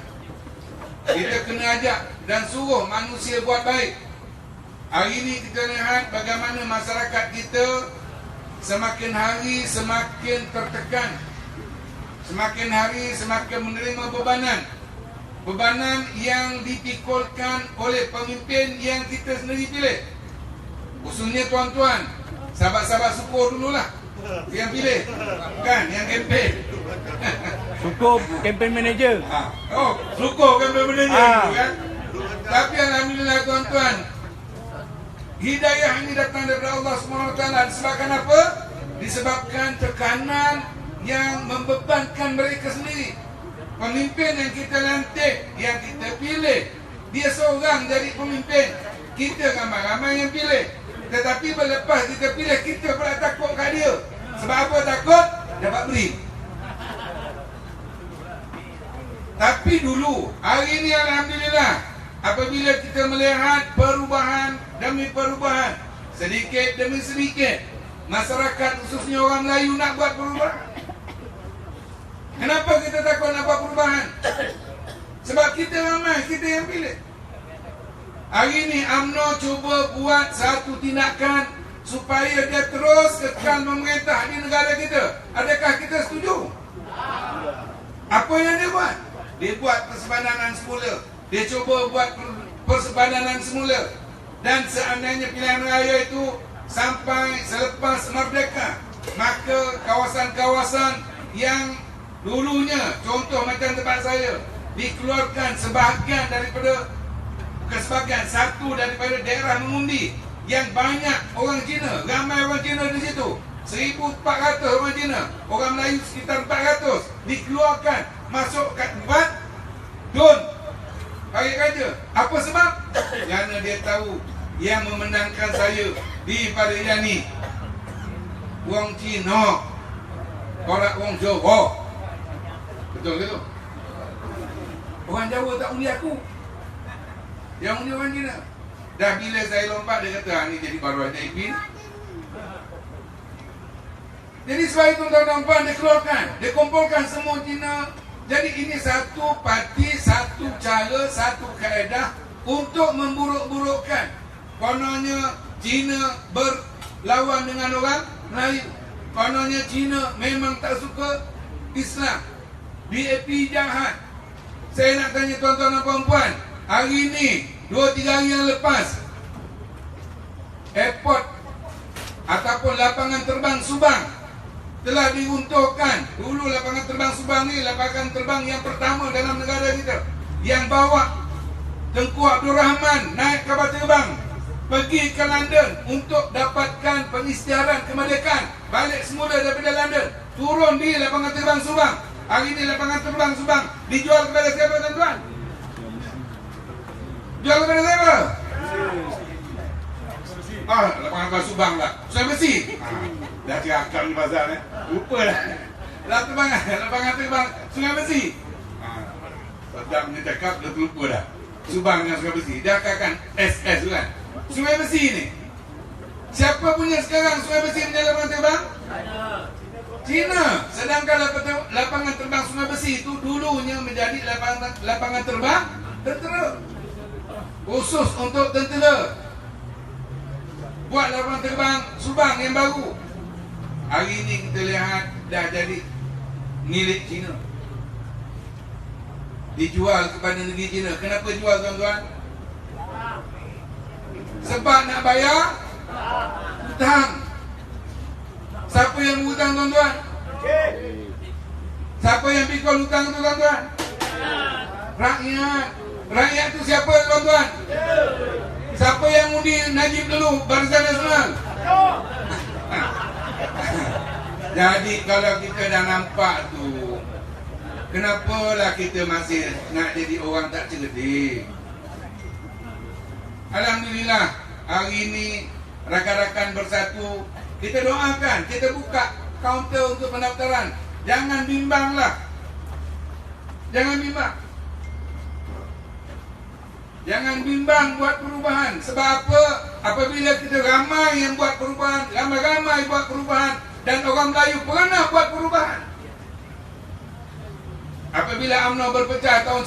Kita kena ajak dan suruh manusia buat baik. Hari ini kita lihat bagaimana masyarakat kita semakin hari semakin tertekan, semakin hari semakin menerima bebanan yang dipikulkan oleh pemimpin yang kita sendiri pilih. Khususnya tuan-tuan, sahabat-sahabat Syukur dululah yang pilih, kan, yang kempen. Syukur campaign manager. Syukur campaign manager, kan. Tapi alhamdulillah tuan-tuan, hidayah ini datang daripada Allah SWT. Disebabkan apa? Disebabkan tekanan yang membebankan mereka sendiri. Pemimpin yang kita lantik, yang kita pilih, dia seorang jadi pemimpin. Kita ramai-ramai yang pilih. Tetapi lepas kita pilih, kita pula takut kat dia. Sebab apa takut? Dapat beri. Tapi dulu, hari ini alhamdulillah, apabila kita melihat perubahan demi perubahan, sedikit demi sedikit, masyarakat khususnya orang Melayu nak buat perubahan. Kenapa kita takut nak buat perubahan? Sebab kita ramai, kita yang pilih. Hari ini UMNO cuba buat satu tindakan supaya dia terus kekal memerintah di negara kita. Adakah kita setuju? Apa yang dia buat? Dia buat persebadanan semula. Dia cuba buat persebadanan semula. Dan seandainya pilihan raya itu sampai selepas merdeka, maka kawasan-kawasan yang dulunya, contoh macam tempat saya, dikeluarkan sebahagian daripada, bukan sebahagian, satu daripada daerah mengundi yang banyak orang Cina, ramai orang Cina di situ, 1,400 orang Cina, orang Melayu sekitar 400, dikeluarkan masuk kat tempat Dun bagi kerja. Apa sebab? Kerana dia tahu yang memenangkan saya di Pariyani wong Cina, orang wong Jawa. Betul ke tu? Orang Jawa tak undi aku, yang undi orang Cina. Dah bila saya lompat, dia kata, ni jadi baru ajaib ni. Jadi sebab itu tuan-tuan dikeluarkan, dikumpulkan semua Cina. Jadi ini satu parti, satu cara, satu kaedah untuk memburuk-burukkan. Kononnya Cina berlawan dengan orang Melayu. Kononnya Cina memang tak suka Islam. BAP jahat. Saya nak tanya tuan-tuan dan puan-puan, hari ini 2-3 hari yang lepas, airport ataupun lapangan terbang Subang telah diruntuhkan. Dulu lapangan terbang Subang ni lapangan terbang yang pertama dalam negara kita, yang bawa Tengku Abdul Rahman naik kapal terbang pergi ke London untuk dapatkan pengisytiharan kemerdekaan. Balik semula daripada London, turun di lapangan terbang Subang. Hari ini lapangan terbang Subang dijual kepada siapa tuan-tuan? Jual kepada siapa? Lapangan terbang Subang lah, Sungai Besi. Dah cakap ni pasal lupa dah. Lapangan terbang Sungai Besi. Sedap punya cakap, dah terlupa dah. Subang dengan Sungai Besi. Dia akan SS tu kan. Sungai Besi ni, siapa punya sekarang Sungai Besi punya lapangan terbang? China. Sedangkan lapangan terbang Sungai Besi itu dulunya menjadi lapangan terbang tentera, khusus untuk tentera. Buat lapangan terbang Subang yang baru. Hari ini kita lihat dah jadi milik China, dijual kepada negeri China. Kenapa jual tuan-tuan? Sebab nak bayar hutang. Siapa yang hutang tuan-tuan? Siapa yang pikul hutang tu tuan-tuan? Rakyat. Rakyat tu siapa tuan-tuan? Siapa yang undi Najib dulu, Barisan Nasional? Jadi kalau kita dah nampak tu, kenapalah kita masih nak jadi orang tak cerdik? Alhamdulillah, hari ini rakan-rakan bersatu, kita doakan, kita buka kaunter untuk pendaftaran. Jangan bimbanglah. Jangan bimbang. Jangan bimbang buat perubahan. Sebab apa? Apabila kita ramai yang buat perubahan, ramai-ramai buat perubahan, dan orang Melayu pernah buat perubahan. Apabila UMNO berpecah tahun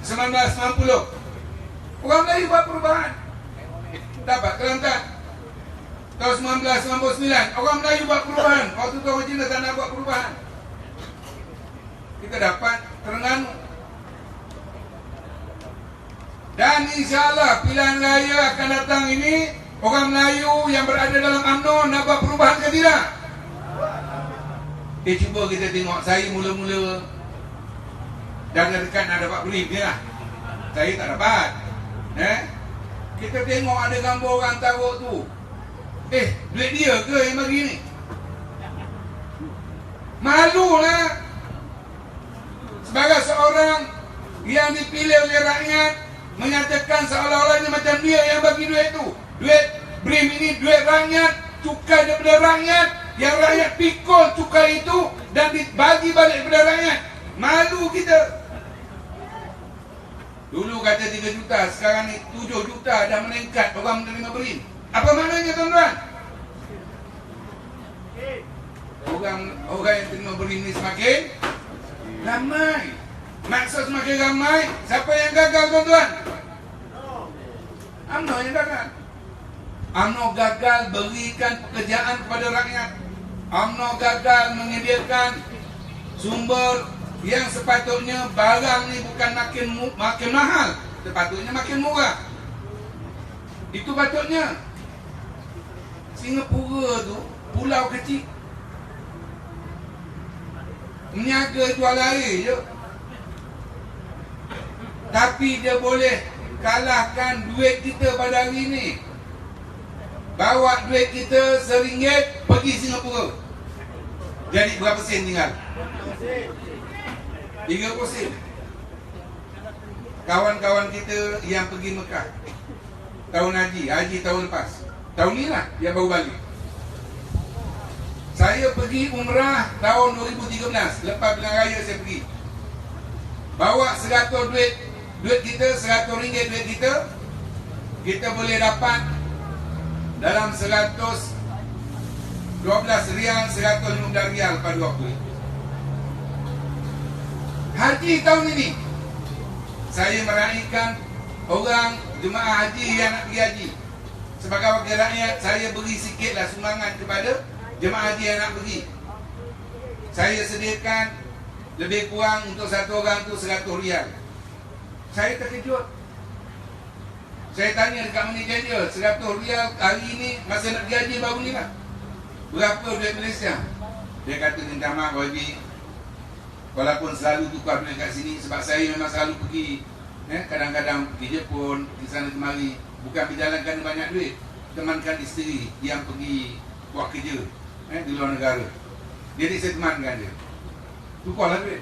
1990, orang Melayu buat perubahan. Dapat Kelantan. Tahun 1999, orang Melayu buat perubahan. Waktu tu orang Cina tak nak buat perubahan. Kita dapat Terengganu. Dan insyaAllah pilihan raya akan datang ini, orang Melayu yang berada dalam UMNO nak buat perubahan ke tidak? Cuba kita tengok. Saya mula-mula jaga dekat nak dapat brief ni lah. Saya tak dapat. Kita tengok ada gambar orang taruh tu. Duit dia ke yang bagi ni? Malu lah. Sebagai seorang yang dipilih oleh rakyat, menyatakan seolah-olahnya macam dia yang bagi duit tu. Duit BRIM ini duit rakyat, cukai daripada rakyat, yang rakyat pikul cukai itu dan dibagi balik kepada rakyat. Malu kita. Dulu kata 3 juta, sekarang ni 7 juta dah meningkat orang menerima BRIM. Apa maknanya tuan-tuan? Orang yang terima BRIM ni semakin ramai. Maksud semakin ramai, siapa yang gagal tuan-tuan? UMNO yang gagal. UMNO gagal berikan pekerjaan kepada rakyat. UMNO gagal menyediakan sumber yang sepatutnya barang ni bukan makin mahal, sepatutnya makin murah. Itu patutnya. Singapura tu pulau kecil, meniaga jual air je, tapi dia boleh kalahkan duit kita pada hari ini. Bawa duit kita RM1 pergi Singapura, jadi berapa sen tinggal? 30 sen. Kawan-kawan kita yang pergi Mekah tahun haji tahun lepas, tahun ni lah dia baru balik. Saya pergi umrah tahun 2013, lepas pilihan raya saya pergi. Bawa 100 duit kita, RM100 duit kita boleh dapat dalam 100 12 rial 115 rial pada waktu itu. Haji tahun ini saya meraihkan orang jemaah haji yang nak pergi haji. Sebagai wakil rakyat, saya beri sikitlah sumbangan kepada jemaah haji yang nak pergi. Saya sediakan lebih kurang untuk satu orang tu 100 rial. Saya terkejut. Saya tanya dekat manager dia, 100 rial hari ni masa nak pergi haji baru ni lah. Berapa duit Malaysia? Dia kata, minta maaf Wabi, walaupun selalu tukar duit kat sini, sebab saya memang selalu pergi, kadang-kadang pergi Jepun, di sana kemari, bukan berjalan kerana banyak duit, temankan isteri yang pergi buat kerja di luar negara. Jadi saya temankan dia, tukarlah duit.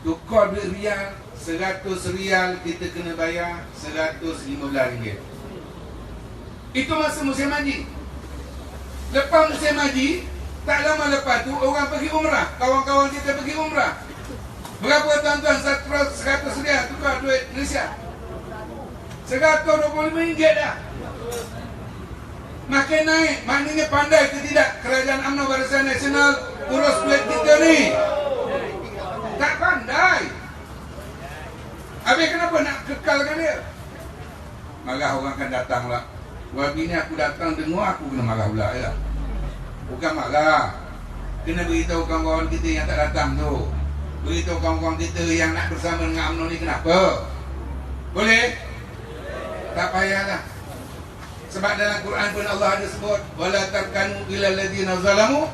Tukar duit rial, 100 rial kita kena bayar 115 ringgit. Itu masa musim haji. Lepas musim haji, tak lama lepas tu orang pergi umrah. Kawan-kawan kita pergi umrah. Berapa tuan-tuan 100 rial tukar duit Malaysia? 125 ringgit dah. Makin naik. Maknanya pandai ke tidak Kerajaan UMNO Barisan Nasional urus duit kita ni? Tak pandai. Habis kenapa nak kekalkan dia? Marah orang akan datang lah. Wabi ni aku datang dengar, aku kena marah pula ya. Bukan marah, kena beritahu kawan-kawan kita yang tak datang tu. Beritahu kawan-kawan kita yang nak bersama dengan UMNO ni kenapa. Boleh? Tak payahlah. Sebab dalam Quran pun Allah ada sebut, wala tarkanu ilal ladzina zalamu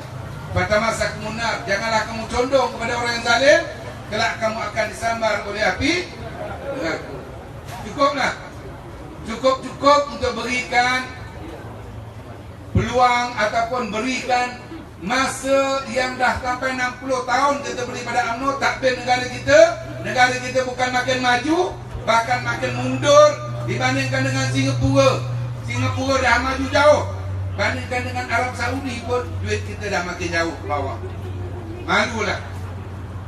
fatamassakumun nar. Janganlah kamu condong kepada orang yang zalim, kelak kamu akan disambar oleh api neraka. Cukuplah. Cukup untuk berikan peluang ataupun berikan masa yang dah sampai 60 tahun kita beri pada UMNO. Takbir negara kita bukan makin maju, bahkan makin mundur dibandingkan dengan Singapura. Singapura dah maju jauh. Bandingkan dengan Arab Saudi pun duit kita dah makin jauh ke bawah. Malulah.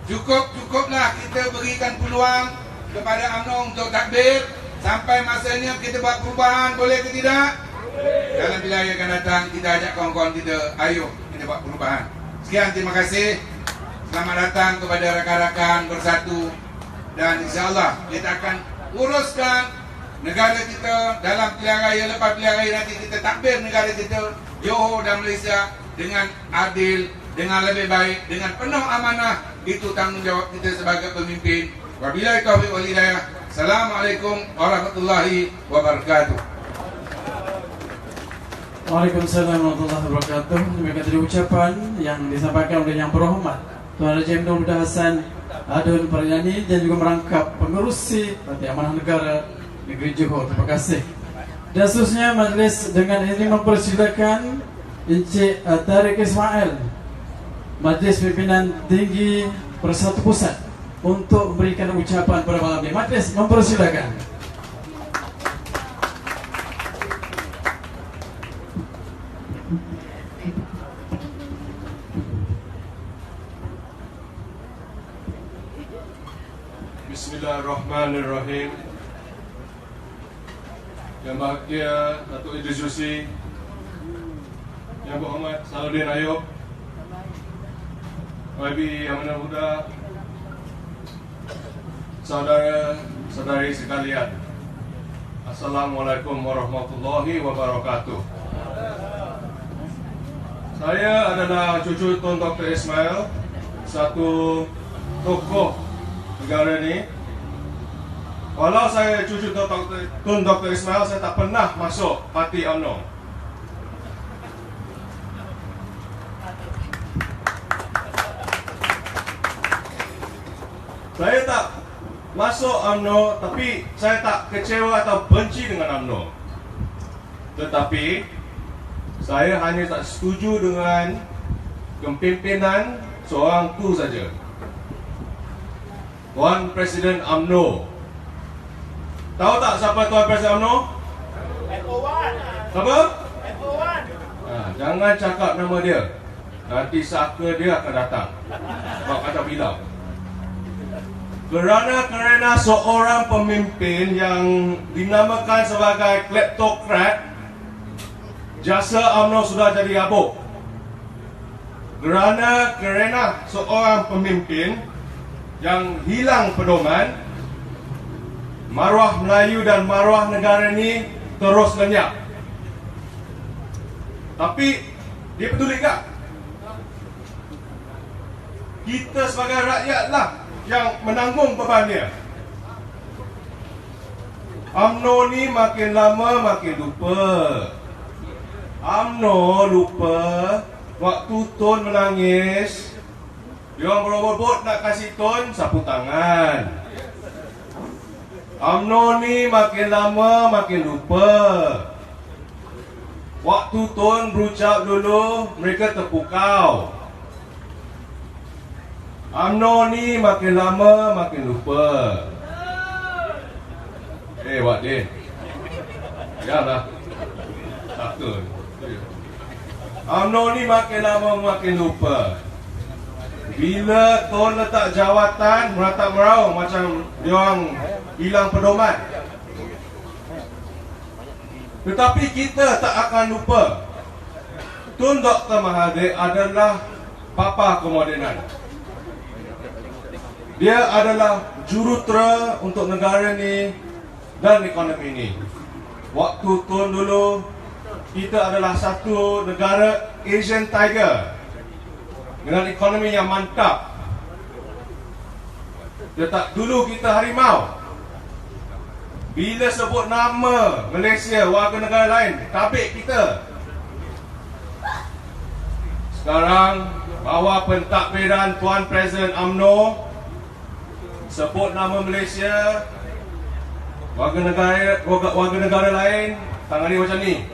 Cukuplah kita berikan peluang kepada UMNO untuk takbir. Sampai masanya kita buat perubahan, boleh ke tidak? Dalam bila yang akan datang, kita ajak kawan-kawan kita, ayo kita buat perubahan. Sekian, terima kasih. Selamat datang kepada rakan-rakan Bersatu. Dan insyaAllah kita akan uruskan negara kita dalam pilihan raya. Lepas pilihan raya nanti kita takbir negara kita, Johor dan Malaysia, dengan adil, dengan lebih baik, dengan penuh amanah. Itu tanggungjawab kita sebagai pemimpin. Wabillahi taufiq wal hidayah. Assalamualaikum warahmatullahi wabarakatuh. Waalaikumsalam warahmatullahi wabarakatuh. Demikian tadi ucapan yang disampaikan oleh Yang Berhormat Tuan Raja Ibnu Muda Hassan Adun Pariani dan juga merangkap pengerusi Parti Amanah Negara Negeri Johor. Terima kasih. Dan seterusnya majlis dengan ini mempersilakan Encik Tariq Ismail, Majlis Pimpinan Tinggi Persatu Pusat, untuk memberikan ucapan pada malam ini. Majlis mempersilakan. Bismillahirrahmanirrahim. Yang bahagia Datuk Idris Yusri, Yang Berhormat Salahuddin Ayub, YB Amanah Muda, saudara-saudari sekalian, Assalamualaikum warahmatullahi wabarakatuh. Saya adalah cucu Tun Dr. Ismail, satu tokoh negara ini. Walau saya cucu Tun Dr. Ismail, saya tak pernah masuk parti UMNO. Saya tak masuk UMNO, tapi saya tak kecewa atau benci dengan UMNO. Tetapi saya hanya tak setuju dengan kepimpinan seorang tu saja, Tuan Presiden UMNO. Tahu tak siapa Tuan Presiden UMNO? FO1. Siapa? FO1. Jangan cakap nama dia, nanti saka dia akan datang. Sebab kata bilau. Kerana seorang pemimpin yang dinamakan sebagai kleptokrat, jasa UMNO sudah jadi habuk. kerana seorang pemimpin yang hilang pedoman, maruah Melayu dan maruah negara ini terus lenyap. Tapi dia peduli tak? Kita sebagai rakyatlah yang menanggung beban dia. UMNO ni makin lama makin lupa. UMNO lupa waktu Tun menangis, dia orang berebut nak kasih Tun sapu tangan. UMNO ni makin lama makin lupa. Waktu Tun berucap dulu, mereka terpukau. UMNO ni makin lama makin lupa. Wak Din, janganlah takut. UMNO ni makin lama makin lupa. Bila Tun letak jawatan, meratap merau macam dia orang hilang pedoman. Tetapi kita tak akan lupa, Tun Dr. Mahathir adalah papa kemodenan. Dia adalah jurutera untuk negara ni dan ekonomi ni. Waktu Tun dulu, kita adalah satu negara Asian Tiger dengan ekonomi yang mantap. Dulu kita harimau. Bila sebut nama Malaysia, warga negara lain, tabik kita. Sekarang, bawa pentadbiran Tuan Presiden UMNO, sebut nama Malaysia, warga negara lain tangani macam ni.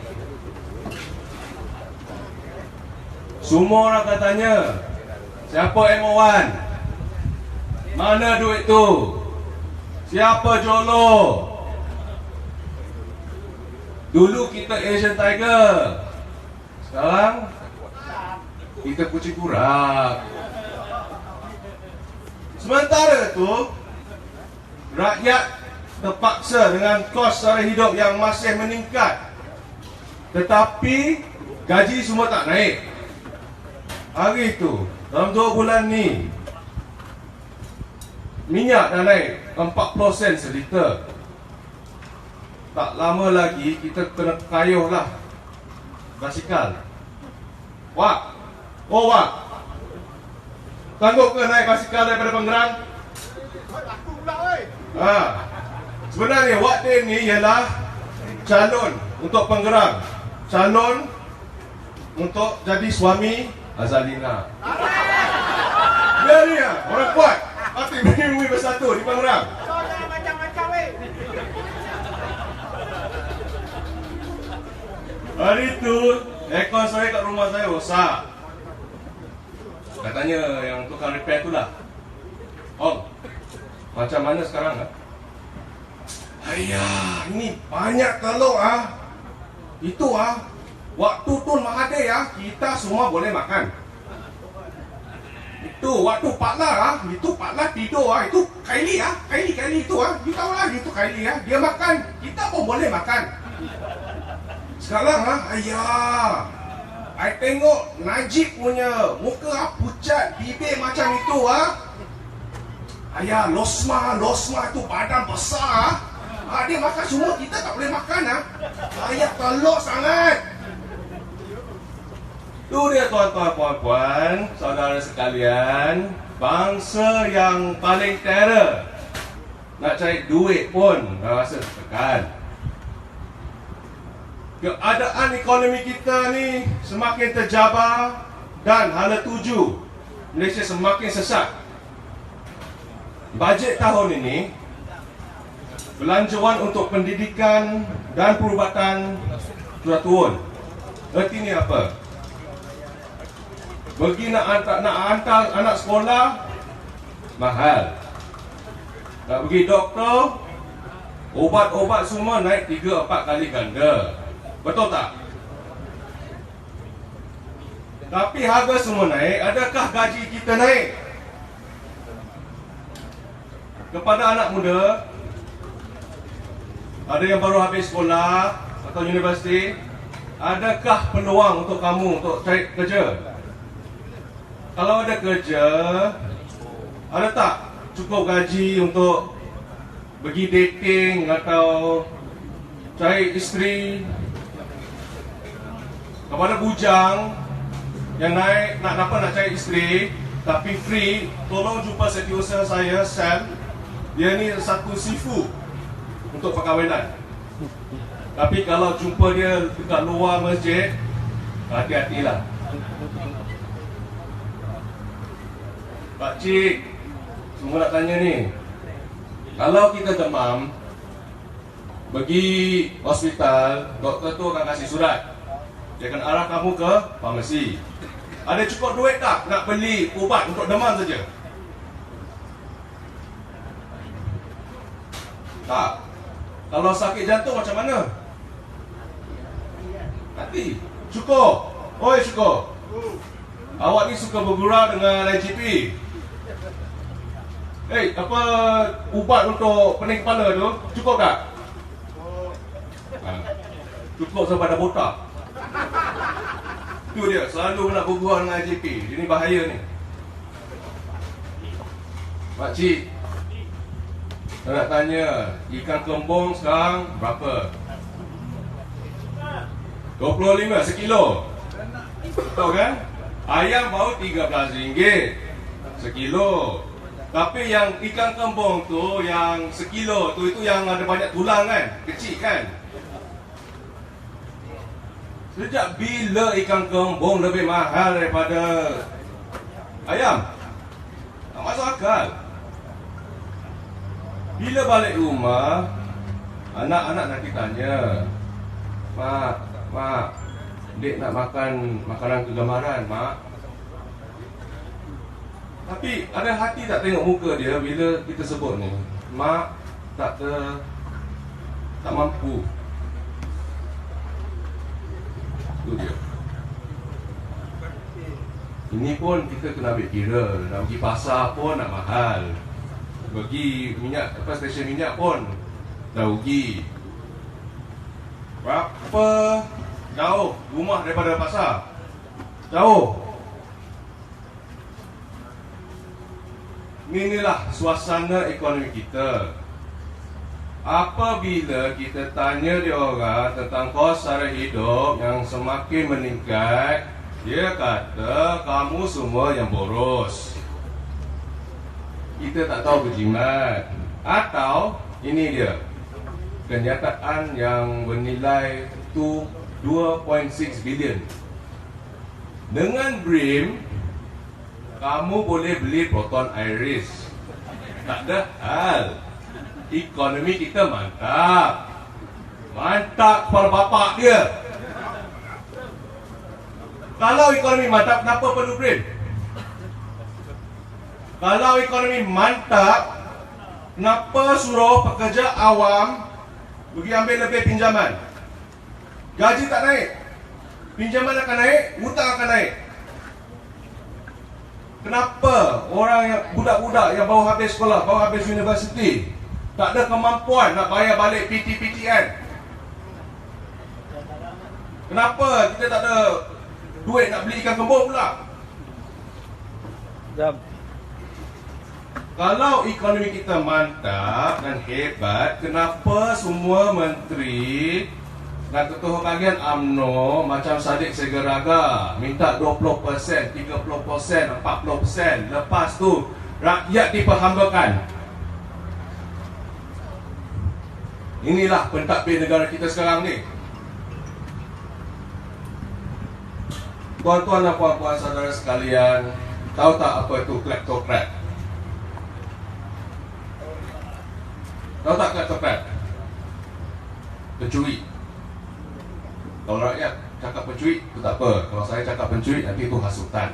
Semua orang akan tanya, siapa MO1? Mana duit tu? Siapa Jolo? Dulu kita Asian Tiger, sekarang kita kucing kurak. Sementara tu, rakyat terpaksa dengan kos sara hidup yang masih meningkat, tetapi gaji semua tak naik. Hari itu, dalam 2 bulan ni, minyak dah naik 40 sen seliter. Tak lama lagi kita kena kayuh lah basikal. Wak, oh Wak, sanggup ke naik basikal daripada Pengerang? Aku pula oi. Sebenarnya Wak Din ni ialah calon untuk Pengerang, calon untuk jadi suami Azalina. Dia ni orang kuat, hati bumi bersatu di Pengerang. Kau jangan macam-macam weh. Hari tu aircon saya kat rumah saya rosak. Katanya yang tukang repair tu lah, Om, macam mana sekarang? Ayah, ini banyak telur Itu waktu Tun Mahathir kita semua boleh makan. Itu waktu Pak Lar itu Pak Lar tidur itu Kylie itu you tahu lah, itu Kylie dia makan, kita pun boleh makan. Sekarang ayah, I tengok Najib punya muka pucat, bibir macam itu ayah, losma itu badan besar dia makan semua, kita tak boleh makan ayah, telur sangat. Tu dia tuan-tuan, puan-puan, saudara sekalian, bangsa yang paling terror, nak cari duit pun rasa tertekan. Keadaan ekonomi kita ni semakin terjabar dan hala tuju Malaysia semakin sesat. Bajet tahun ini, belanjawan untuk pendidikan dan perubatan sudah turun. Artinya apa? Pergi nak hantar anak sekolah mahal. Nak pergi doktor, obat-obat semua naik 3-4 kali ganda. Betul tak? Tapi harga semua naik, adakah gaji kita naik? Kepada anak muda, ada yang baru habis sekolah atau universiti, adakah peluang untuk kamu untuk cari kerja? kalau ada kerja, ada tak cukup gaji untuk pergi dating atau cari isteri? Kepada bujang yang nak cari isteri tapi free, tolong jumpa setiausaha saya, Sam. Dia ni satu sifu untuk perkahwinan. Tapi kalau jumpa dia dekat luar masjid, hati-hatilah. Pak Cik, semua nak tanya ni. Kalau kita demam, pergi hospital, doktor tu akan kasih surat. Dia akan arah kamu ke farmasi. Ada cukup duit tak nak beli ubat untuk demam saja? Tak. Kalau sakit jantung macam mana? Nanti cukup. Oi cukup. Awak ni suka bergurau dengan IGP. Apa ubat untuk pening kepala tu cukup tak? Cukup sampai dah botak. Tu dia, selalu nak bergurau dengan IGP. Dia ni bahaya ni. Pakcik, saya nak tanya, ikan kembung sekarang berapa? 25 sekilo. Tahu kan? Ayam baru RM13 sekilo. Tapi yang ikan kembung tu, yang sekilo tu, itu yang ada banyak tulang kan? Kecil kan? Sejak bila ikan kembung lebih mahal daripada ayam? Tak masuk akal. Bila balik rumah, anak-anak nanti tanya, Mak, Dek nak makan makanan kegemaran, Mak. Tapi ada hati tak tengok muka dia bila kita sebut ni, Mak tak mampu. Itu dia. Ini pun kita kena ambil kira. Nak pergi pasar pun nak mahal. Pergi minyak, stesen minyak pun dah rugi. Berapa jauh rumah daripada pasar? Jauh. Inilah suasana ekonomi kita. Apabila kita tanya dia orang tentang kos sara hidup yang semakin meningkat, dia kata kamu semua yang boros. Kita tak tahu berjimat. Atau ini dia, kenyataan yang bernilai 2.6 bilion. Dengan BRIM, kamu boleh beli Proton Iris. Tak ada hal. Ekonomi kita mantap. Mantap kepala bapak dia. Kalau ekonomi mantap, kenapa perlu BRIM? Kalau ekonomi mantap, kenapa suruh pekerja awam pergi ambil lebih pinjaman? Gaji tak naik, pinjaman akan naik, hutang akan naik. Kenapa orang yang budak-budak yang baru habis sekolah, baru habis universiti, tak ada kemampuan nak bayar balik PT-PTN? Kenapa kita tak ada duit nak beli ikan kembung pula? Kalau ekonomi kita mantap dan hebat, kenapa semua menteri dan ketua bahagian UMNO macam Sadiq Segeraga minta 20%, 30%, 40%, lepas tu rakyat diperhambakan? Inilah pentadbir negara kita sekarang ni. Tuan-tuan dan puan-puan saudara sekalian, tahu tak apa itu kleptokrat? Tahu tak kleptokrat? Pencuri. Kalau rakyat cakap pencuri, itu tak apa. Kalau saya cakap pencuri, nanti itu hasutan.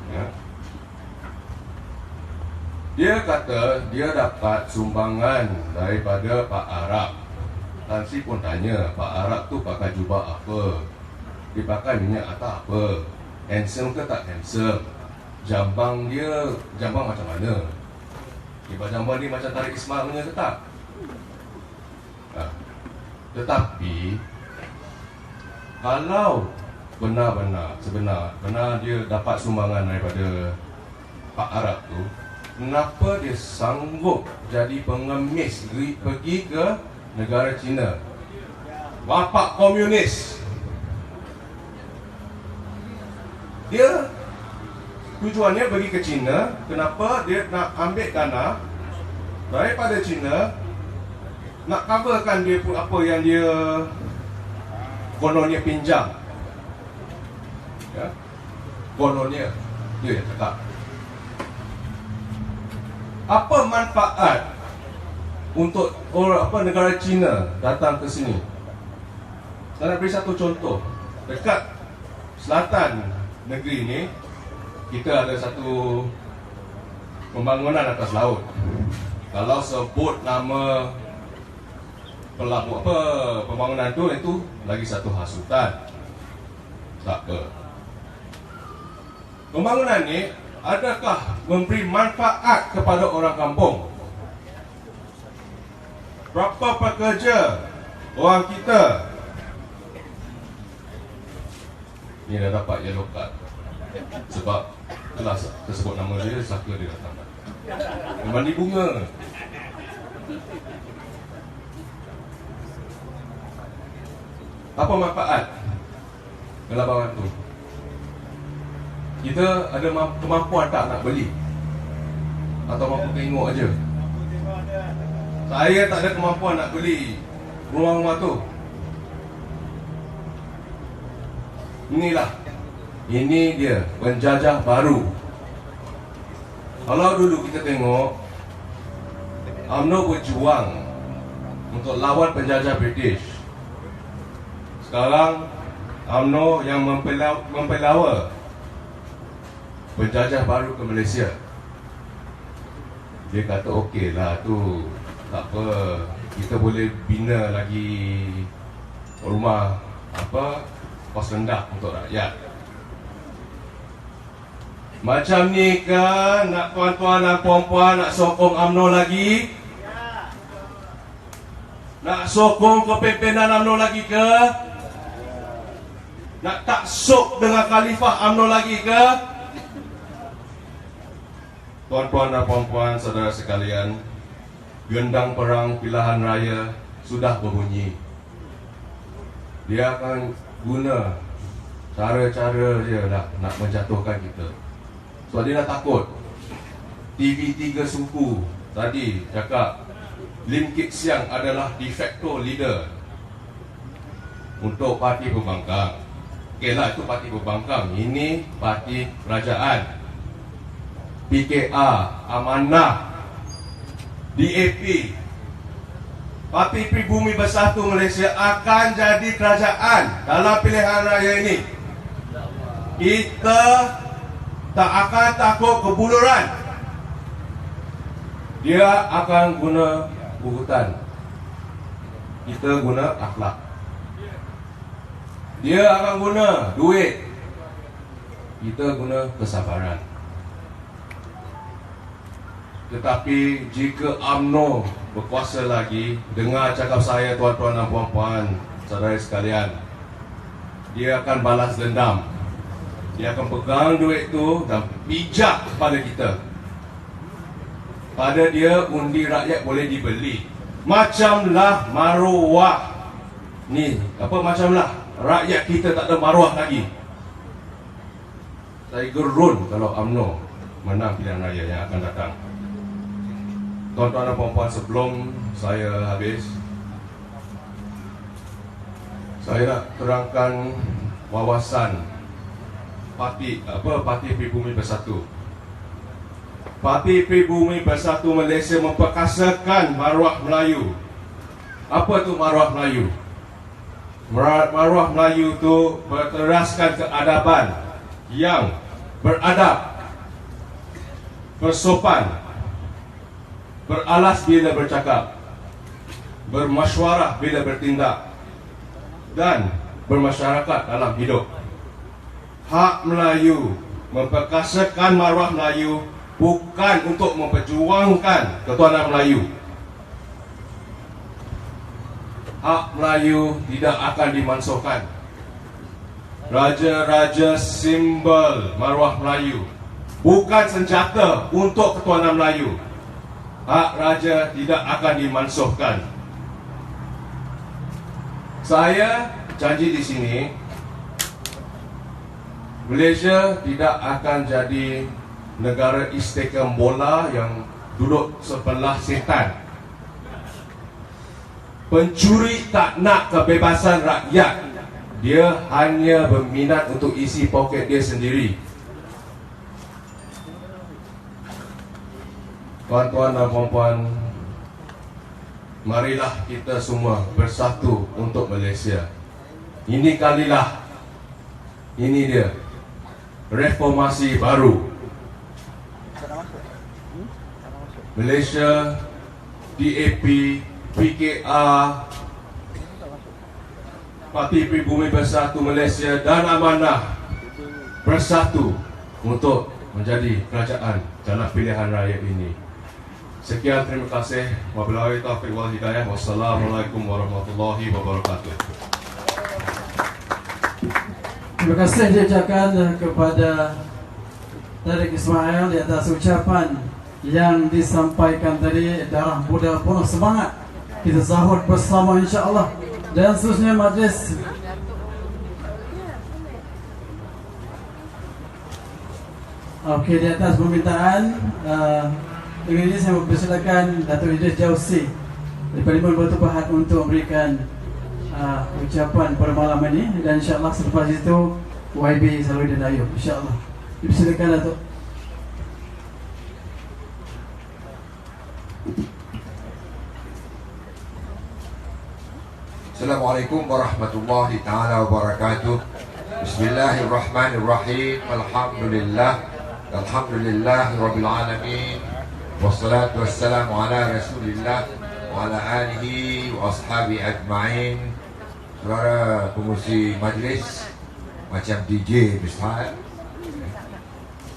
Ya. Dia kata dia dapat sumbangan daripada Pak Arab. Tan Sri pun tanya, Pak Arab tu pakai jubah apa? Dia pakai minyak atau apa? Handsome ke tak handsome? Jambang dia, jambang macam mana? Jambang dia macam Tariq Ismail punya ke tak? Tetapi kalau benar dia dapat sumbangan daripada Pak Arab tu, kenapa dia sanggup jadi pengemis pergi ke negara China? Bapak komunis. Dia tujuannya pergi ke China, kenapa dia nak ambil dana daripada China, nak coverkan dia pun apa yang dia kononnya pinjam. Ya, kononnya dia yang cakap. Apa manfaat untuk orang negara China datang ke sini? Saya nak beri satu contoh. Dekat selatan negeri ini, kita ada satu pembangunan atas laut. Kalau sebut nama pembangunan itu lagi satu hasutan. Tak apa. Pembangunan ini adakah memberi manfaat kepada orang kampung? Berapa pekerja orang kita? Ini dah dapat yellow card. Sebab telah tersebut nama dia, saka dia datang. Mandi bunga. Apa manfaat kelabaran tu? Kita ada kemampuan tak nak beli? Atau mampu tengok aja? Saya tak ada kemampuan nak beli rumah-rumah tu. Ini dia penjajah baru. Kalau dulu kita tengok UMNO berjuang untuk lawan penjajah British. Sekarang UMNO yang mempelawa penjajah baru ke Malaysia. Dia kata okey lah tu, tak apa, kita boleh bina lagi rumah kos rendah untuk rakyat. Macam ni kan nak tuan-tuan dan puan-puan nak sokong UMNO lagi? Nak sokong kepimpinan UMNO lagi ke? Nak taksub dengan khalifah UMNO lagi ke? Tuan-tuan dan puan-puan, saudara sekalian, gendang perang pilihan raya sudah berbunyi. Dia akan guna cara-cara dia nak menjatuhkan kita. Sebab dia dah takut. TV3 suku tadi cakap Lim Kit Siang adalah de facto leader untuk parti pembangkang. Okeylah, itu parti pembangkang. Ini parti kerajaan. PKR, Amanah, DAP, Parti Pribumi Bersatu Malaysia akan jadi kerajaan dalam pilihan raya ini. Kita tak akan takut kebuluran. Dia akan guna urutan, kita guna akhlak. Dia akan guna duit, kita guna kesabaran. Tetapi jika UMNO berkuasa lagi, dengar cakap saya tuan-tuan dan puan-puan, saudara sekalian, dia akan balas dendam. Dia akan pegang duit tu dan pijak kepada kita. Pada dia undi rakyat boleh dibeli. Macamlah maruah. Ni, macamlah rakyat kita tak ada maruah lagi. Saya gerun kalau UMNO menang pilihan raya yang akan datang. Tuan-tuan dan puan-puan, sebelum saya habis, saya nak terangkan wawasan Parti Pribumi Bersatu. Parti Pribumi Bersatu Malaysia memperkasakan maruah Melayu. Apa tu maruah Melayu? Maruah Melayu tu berteraskan keadaban yang beradab, bersopan, beralas bila bercakap, bermasyarah bila bertindak, dan bermasyarakat dalam hidup. Hak Melayu, memperkasakan maruah Melayu bukan untuk memperjuangkan ketuanan Melayu. Hak Melayu tidak akan dimansuhkan. raja-raja simbol maruah Melayu, bukan senjata untuk ketuanan Melayu. Hak raja tidak akan dimansuhkan. Saya janji di sini, Malaysia tidak akan jadi negara istiqam bola yang duduk sebelah setan. Pencuri tak nak kebebasan rakyat. Dia hanya berminat untuk isi poket dia sendiri. Tuan-tuan dan puan-puan, marilah kita semua bersatu untuk Malaysia. Ini kalilah, ini dia, reformasi baru. Malaysia, DAP, PKR, Parti Pribumi Bersatu Malaysia dan Amanah bersatu untuk menjadi kerajaan dalam pilihan raya ini. Sekian, terima kasih. Wabillahi taufiq wal hidayah. Wassalamualaikum warahmatullahi wabarakatuh. Terima kasih diucapkan kepada Tariq Ismail di atas ucapan yang disampaikan tadi. Darah muda penuh semangat. Kita sahut bersama insya-Allah. Dan seterusnya majlis okey, di atas permintaan dengan ini saya mempersilakan Datuk Idris Jauzi dari Parlimen Batu Pahat untuk memberikan ucapan pada malam ini, dan insya-Allah selepas itu YB Salahuddin Ayub insya-Allah. Dipersilakan Datuk. Assalamualaikum warahmatullahi taala wabarakatuh. Bismillahirrahmanirrahim. Alhamdulillahirabbil alamin. Wassalatu wassalamu ala Rasulillah wa ala alihi wa ashabi ajma'in. Saudara pengurusi majlis, macam DJ besar.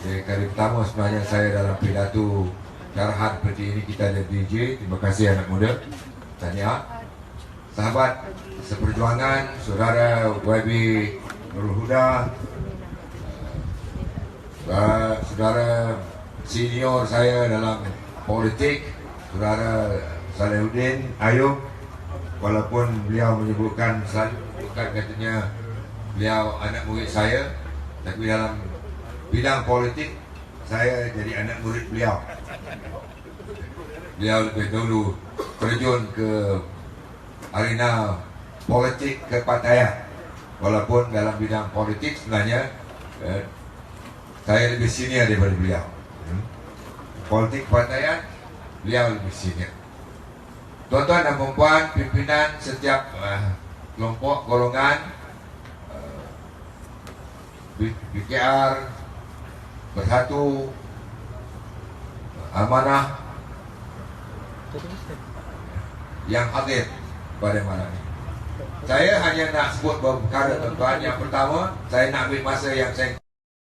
Kali pertama sebenarnya saya dalam pidato syarahan seperti ini kita ada DJ. Terima kasih anak muda. Tahniah. Sahabat seperjuangan, saudara YB Nurul Huda, saudara senior saya dalam politik, saudara Salahuddin Ayub, walaupun beliau menyebutkan katanya beliau anak murid saya, tapi dalam bidang politik saya jadi anak murid beliau. Beliau lebih dulu terjun ke arena politik kepartaian, walaupun dalam bidang politik sebenarnya saya lebih senior daripada beliau. Politik kepartaian beliau lebih senior. Tuan-tuan dan puan-puan, pimpinan setiap kelompok golongan PKR, Bersatu, Amanah yang hadir pada malam ini. Saya hanya nak sebut beberapa perkara, tuan-tuan. Yang pertama, saya nak ambil masa yang saya